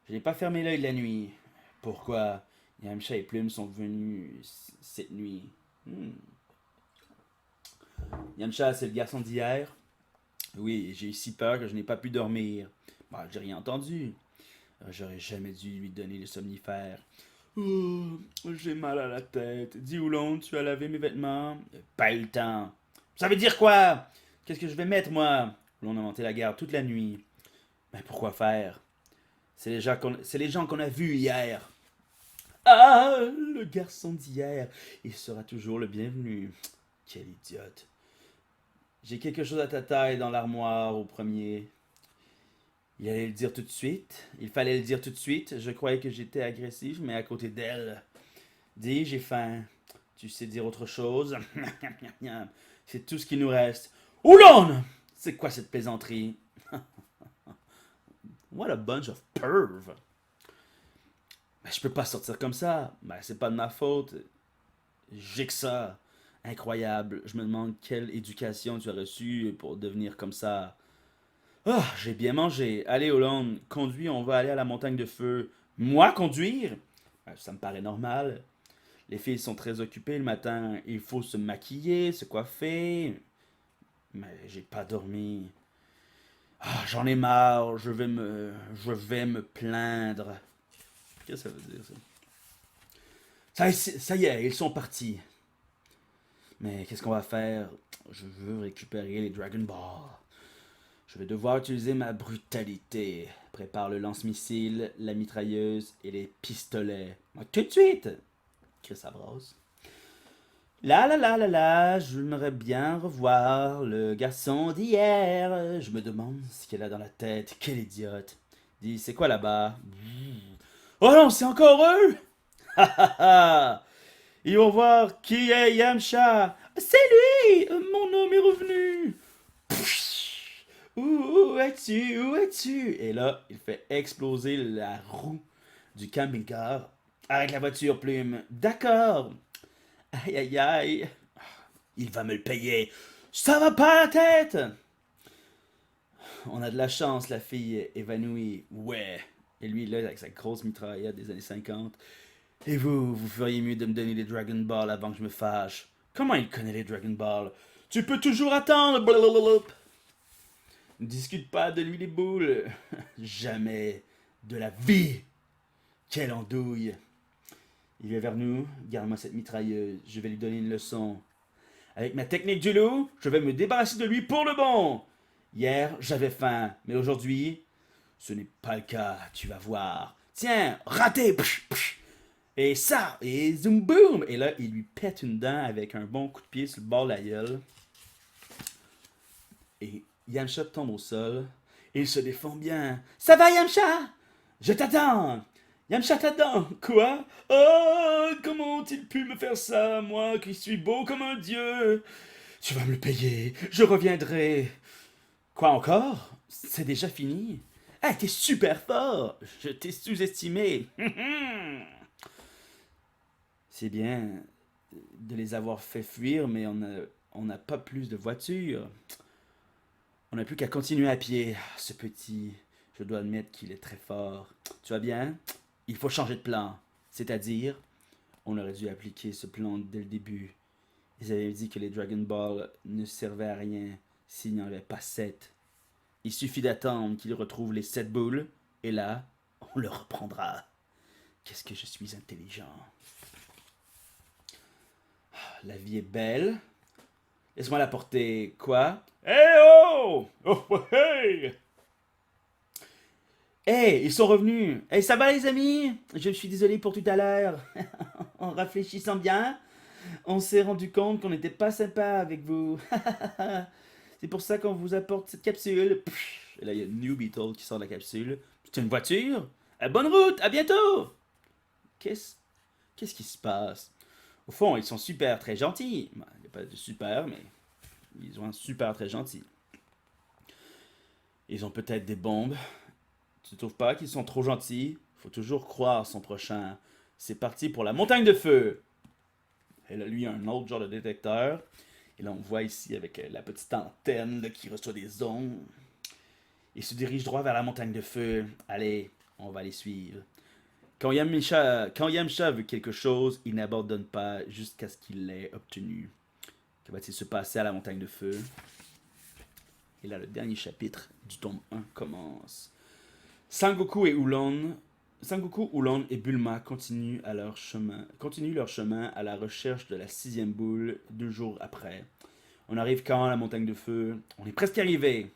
A: Je n'ai pas fermé l'œil la nuit. Pourquoi? Yamcha et Plume sont venus cette nuit. Yamcha, c'est le garçon d'hier. Oui, j'ai eu si peur que je n'ai pas pu dormir. Bah, j'ai rien entendu. J'aurais jamais dû lui donner le somnifère. Oh, j'ai mal à la tête. Dis Oolong, tu as lavé mes vêtements? Pas eu le temps. Ça veut dire quoi? Qu'est-ce que je vais mettre, moi? Oolong a monté la garde toute la nuit. Mais pourquoi faire? C'est les gens qu'on a vus hier. Ah, le garçon d'hier. Il sera toujours le bienvenu. Quel idiote. J'ai quelque chose à ta taille dans l'armoire au premier. Il allait le dire tout de suite. Il fallait le dire tout de suite. Je croyais que j'étais agressif, mais à côté d'elle. Dis, j'ai faim. Tu sais dire autre chose? C'est tout ce qui nous reste. Oolong! C'est quoi cette plaisanterie? What a bunch of perv! Ben, je peux pas sortir comme ça. Ben, c'est pas de ma faute. J'ai que ça. Incroyable. Je me demande quelle éducation tu as reçue pour devenir comme ça. Ah, j'ai bien mangé. Allez, Hollande, conduis, on va aller à la montagne de feu. Moi, conduire? Ça me paraît normal. Les filles sont très occupées le matin. Il faut se maquiller, se coiffer. Mais j'ai pas dormi. Ah, j'en ai marre. Je vais me plaindre. Qu'est-ce que ça veut dire, ça? Ça y est, ils sont partis. Mais qu'est-ce qu'on va faire? Je veux récupérer les Dragon Ball. Je vais devoir utiliser ma brutalité. Prépare le lance-missile, la mitrailleuse et les pistolets. Tout de suite! Chris Ambrose. J'aimerais bien revoir le garçon d'hier. Je me demande ce qu'elle a dans la tête. Quel idiote. Dis, c'est quoi là-bas? Oh non, c'est encore eux! Ils vont voir qui est Yamcha. C'est lui! Mon homme est revenu! Où es-tu? Où es-tu? Et là, il fait exploser la roue du camping-car. Arrête la voiture, Plume. D'accord. Aïe, aïe, aïe. Il va me le payer. Ça va pas la tête. On a de la chance, la fille est évanouie. Ouais. Et lui, là, avec sa grosse mitraillette des années 50. Et vous feriez mieux de me donner les Dragon Ball avant que je me fâche. Comment il connaît les Dragon Ball? Tu peux toujours attendre. Blablabla. Ne discute pas de lui les boules. Jamais de la vie. Quelle andouille. Il vient vers nous. Garde-moi cette mitrailleuse. Je vais lui donner une leçon. Avec ma technique du loup, je vais me débarrasser de lui pour le bon. Hier, j'avais faim, mais aujourd'hui, ce n'est pas le cas, tu vas voir. Tiens, raté. Psh, psh. Et ça, et zoom boom. Et là, il lui pète une dent avec un bon coup de pied sur le bord de la gueule. Et Yamcha tombe au sol. Et il se défend bien. Ça va, Yamcha? Je t'attends. Yamcha t'attend. Quoi? Oh, comment ont-ils pu me faire ça, moi qui suis beau comme un dieu? Tu vas me le payer. Je reviendrai. Quoi encore? C'est déjà fini? Ah, t'es super fort. Je t'ai sous-estimé. C'est bien de les avoir fait fuir, mais on n'a pas plus de voitures. On n'a plus qu'à continuer à pied. Ce petit, je dois admettre qu'il est très fort. Tu vas bien? Il faut changer de plan. C'est-à-dire, on aurait dû appliquer ce plan dès le début. Ils avaient dit que les Dragon Ball ne servaient à rien s'il n'y en avait pas 7. Il suffit d'attendre qu'ils retrouvent les 7 boules, et là, on le reprendra. Qu'est-ce que je suis intelligent. La vie est belle. Laisse-moi la porter. Quoi? Hey oh! Oh hey! Hey, ils sont revenus. Hey, ça va les amis? Je suis désolé pour tout à l'heure. En réfléchissant bien, on s'est rendu compte qu'on n'était pas sympa avec vous. C'est pour ça qu'on vous apporte cette capsule. Et là, il y a New Beetle qui sort de la capsule. C'est une voiture? Bonne route, à bientôt! Qu'est-ce qui se passe? Au fond, ils sont super très gentils. Il n'y a pas de super, mais ils sont super très gentils. Ils ont peut-être des bombes. Tu trouves pas qu'ils sont trop gentils? Faut toujours croire son prochain. C'est parti pour la montagne de feu. Et là, lui, un autre genre de détecteur. Et là, on voit ici avec la petite antenne là, qui reçoit des ondes. Il se dirige droit vers la montagne de feu. Allez, on va les suivre. Quand Yamcha veut quelque chose, il n'abandonne pas jusqu'à ce qu'il l'ait obtenu. Que va-t-il se passer à la montagne de feu? Et là, le dernier chapitre du tome 1 commence. Sangoku, Oolong et Bulma continuent leur chemin à la recherche de la 6e boule 2 jours après. On arrive quand à la montagne de feu? On est presque arrivé.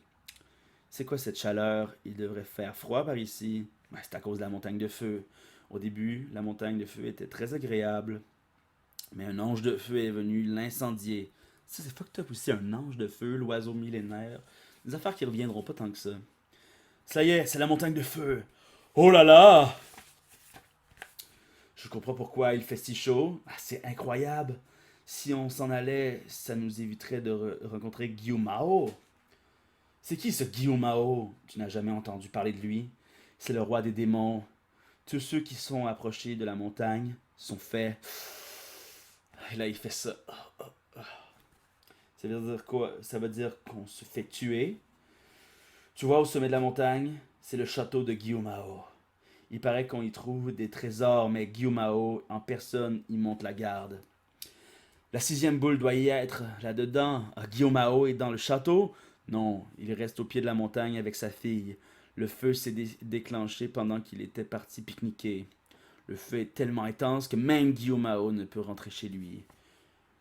A: C'est quoi cette chaleur? Il devrait faire froid par ici. C'est à cause de la montagne de feu. Au début, la montagne de feu était très agréable. Mais un ange de feu est venu l'incendier. Ça, c'est fucked up aussi, un ange de feu, l'oiseau millénaire. Des affaires qui reviendront pas tant que ça. Ça y est, c'est la montagne de feu. Oh là là! Je comprends pourquoi il fait si chaud. C'est incroyable. Si on s'en allait, ça nous éviterait de rencontrer Gyumao. C'est qui ce Gyumao? Tu n'as jamais entendu parler de lui? C'est le roi des démons. Tous ceux qui sont approchés de la montagne sont faits. Et là, il fait ça. Ça veut dire quoi? Ça veut dire qu'on se fait tuer. Tu vois, au sommet de la montagne, c'est le château de Gyumao. Il paraît qu'on y trouve des trésors, mais Gyumao, en personne, y monte la garde. La 6e boule doit y être, là-dedans. Gyumao est dans le château? Non, il reste au pied de la montagne avec sa fille. Le feu s'est déclenché pendant qu'il était parti pique-niquer. Le feu est tellement intense que même Gyumao ne peut rentrer chez lui.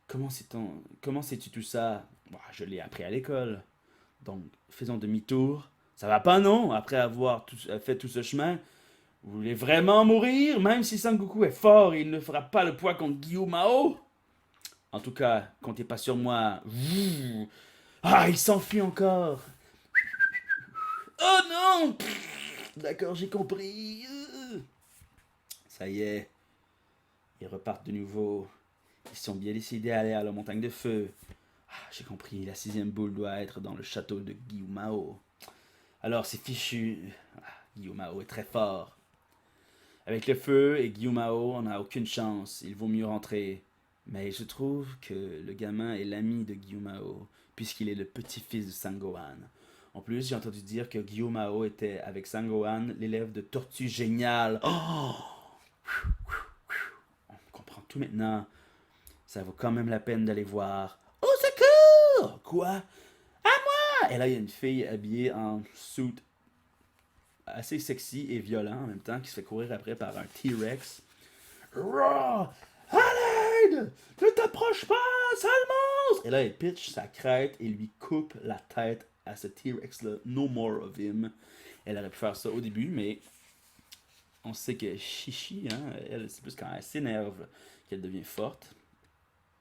A: Comment sais-tu tout ça? Je l'ai appris à l'école. Donc, faisons demi-tour. Ça va pas, non? Après avoir fait tout ce chemin, vous voulez vraiment mourir? Même si Sangoku est fort, il ne fera pas le poids contre Gyumao? En tout cas, comptez pas sur moi. Ah, il s'enfuit encore. Oh non! D'accord, j'ai compris. Ça y est. Ils repartent de nouveau. Ils sont bien décidés à aller à la montagne de feu. J'ai compris, la 6e boule doit être dans le château de Gyumao. Alors c'est fichu. Gyumao est très fort. Avec le feu et Gyumao, on n'a aucune chance. Il vaut mieux rentrer. Mais je trouve que le gamin est l'ami de Gyumao, puisqu'il est le petit-fils de Sangohan. En plus, j'ai entendu dire que Gyumao était, avec Sangohan, l'élève de Tortue Géniale. Oh! On comprend tout maintenant. Ça vaut quand même la peine d'aller voir. Au secours! Quoi? Et là, il y a une fille habillée en suit assez sexy et violent en même temps qui se fait courir après par un T-Rex. Raw! À l'aide! Ne t'approche pas, sale monstre! Et là, elle pitch sa crête et lui coupe la tête à ce T-Rex-là. No more of him. Elle aurait pu faire ça au début, mais on sait que Chichi, hein, elle, c'est plus quand elle s'énerve qu'elle devient forte.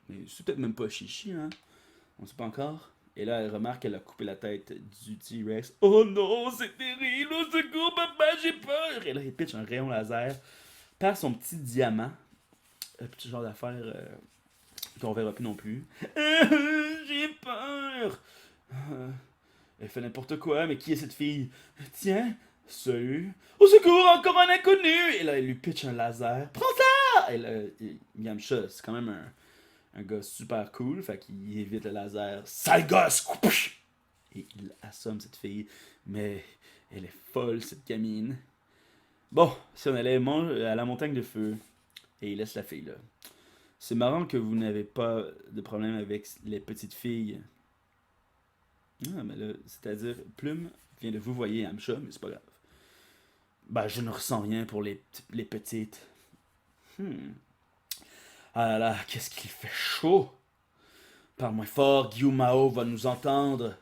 A: Mais c'est peut-être même pas Chichi, hein. On sait pas encore. Et là, elle remarque qu'elle a coupé la tête du T-Rex. Oh non, c'est terrible! Au secours, papa, j'ai peur! Et là, il pitch un rayon laser par son petit diamant. Un petit genre d'affaire qu'on verra plus non plus. J'ai peur! Elle fait n'importe quoi, mais qui est cette fille? Tiens, salut. Au secours, encore un inconnu! Et là, il lui pitch un laser. Prends ça! Et là, Yamcha, c'est quand même un gars super cool, fait qu'il évite le laser. Sale gosse! Et il assomme cette fille. Mais elle est folle, cette gamine. Bon, si on allait à la montagne de feu, et il laisse la fille là. C'est marrant que vous n'avez pas de problème avec les petites filles. Ah, mais là, c'est-à-dire, Plume vient de vous voyer Amcha, mais c'est pas grave. Ben, je ne ressens rien pour les petites. Hmm. Ah là là, qu'est-ce qu'il fait chaud! Parle moins fort, Gyumao va nous entendre.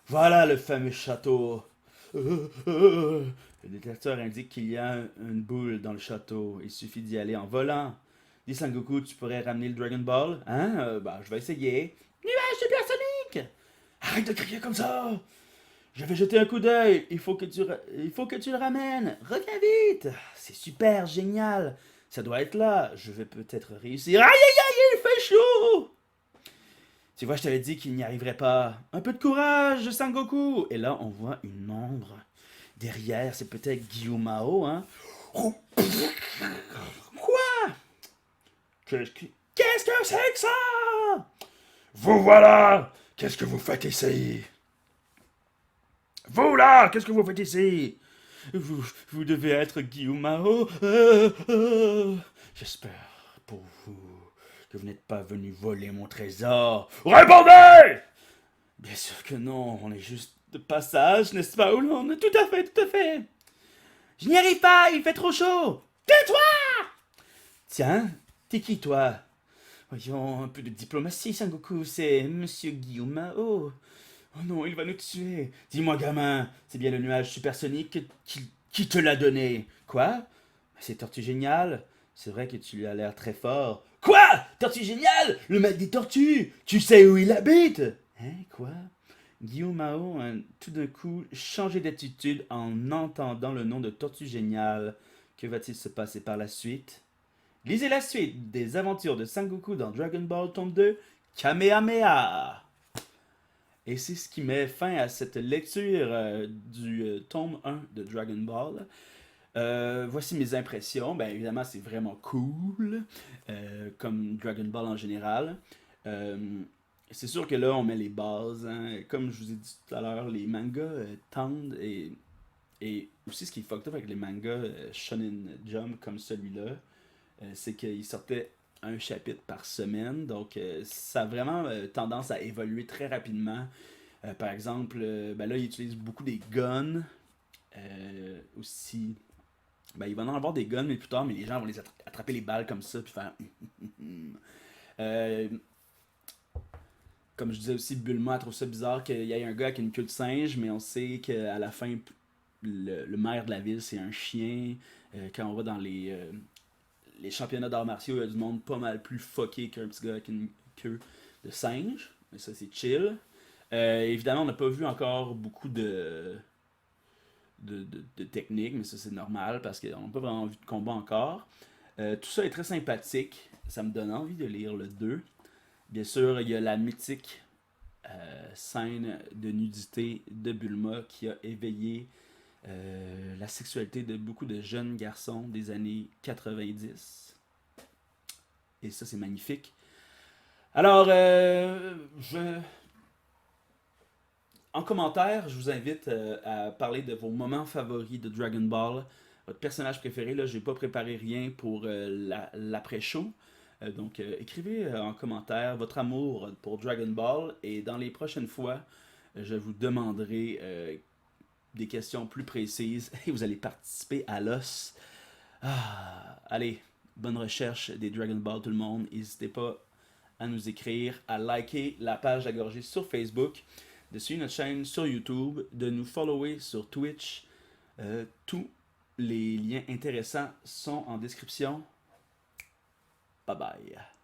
A: Voilà le fameux château. Le détecteur indique qu'il y a une boule dans le château. Il suffit d'y aller en volant. Dis Sangoku, tu pourrais ramener le Dragon Ball? Hein? Bah, je vais essayer. Nuage supersonique! Arrête de crier comme ça! Je vais jeter un coup d'œil. Il faut que tu le ramènes. Reviens vite. C'est super, génial. Ça doit être là. Je vais peut-être réussir. Aïe, aïe, aïe, il fait chaud! Tu vois, je t'avais dit qu'il n'y arriverait pas. Un peu de courage, Sangoku! Et là, on voit une ombre. Derrière, c'est peut-être Gyumao, hein? Quoi? Qu'est-ce que c'est que ça?
B: Vous voilà! Qu'est-ce que vous faites ici? Vous là! Qu'est-ce que vous faites ici?
A: Vous devez être Gyumao.
B: J'espère pour vous que vous n'êtes pas venu voler mon trésor. Répondez!
A: Bien sûr que non, on est juste de passage, n'est-ce pas, Oulon? Tout à fait, tout à fait. Je n'y arrive pas, il fait trop chaud. Tais-toi! Tiens, t'es qui, toi? Voyons, un peu de diplomatie, Sangoku, c'est Monsieur Gyumao. Oh non, il va nous tuer. Dis-moi, gamin, c'est bien le nuage supersonique qui te l'a donné. Quoi? C'est Tortue Géniale. C'est vrai que tu lui as l'air très fort. Quoi? Tortue Géniale? Le maître des tortues? Tu sais où il habite? Hein, quoi? Guillaume Mao a tout d'un coup changé d'attitude en entendant le nom de Tortue Géniale. Que va-t-il se passer par la suite? Lisez la suite des aventures de Sangoku dans Dragon Ball tome 2, Kamehameha. Et c'est ce qui met fin à cette lecture du tome 1 de Dragon Ball. Voici mes impressions. Ben, évidemment, c'est vraiment cool, comme Dragon Ball en général. Euh, c'est sûr que là, on met les bases. Hein. Comme je vous ai dit tout à l'heure, les mangas tendent et aussi ce qui est fucked up avec les mangas Shonen Jump comme celui-là, c'est qu'il sortait un chapitre par semaine. Donc, ça a vraiment tendance à évoluer très rapidement. Par exemple, ben là, il utilise beaucoup des guns. Aussi, ben, il va en avoir des guns, mais plus tard, mais les gens vont les attraper les balles comme ça, puis faire. Euh, Comme je disais aussi, Bulma trouve ça bizarre qu'il y ait un gars avec une queue de singe, mais on sait qu'à la fin, le maire de la ville, c'est un chien. Quand on va dans les championnats d'arts martiaux, il y a du monde pas mal plus fucké qu'un petit gars avec une queue de singe. Mais ça, c'est chill. Évidemment, on n'a pas vu encore beaucoup de techniques, mais ça, c'est normal parce qu'on n'a pas vraiment vu de combat encore. Tout ça est très sympathique. Ça me donne envie de lire le 2. Bien sûr, il y a la mythique scène de nudité de Bulma qui a éveillé la sexualité de beaucoup de jeunes garçons des années 90. Et ça, c'est magnifique. Alors, en commentaire, je vous invite à parler de vos moments favoris de Dragon Ball, votre personnage préféré. Là, je n'ai pas préparé rien pour l'après-show. Donc, écrivez en commentaire votre amour pour Dragon Ball et dans les prochaines fois, je vous demanderai des questions plus précises et vous allez participer à l'os. Allez, bonne recherche des Dragon Ball tout le monde. N'hésitez pas à nous écrire, à liker la page La Gorgée sur Facebook, de suivre notre chaîne sur YouTube, de nous follower sur Twitch. Tous les liens intéressants sont en description. Bye bye.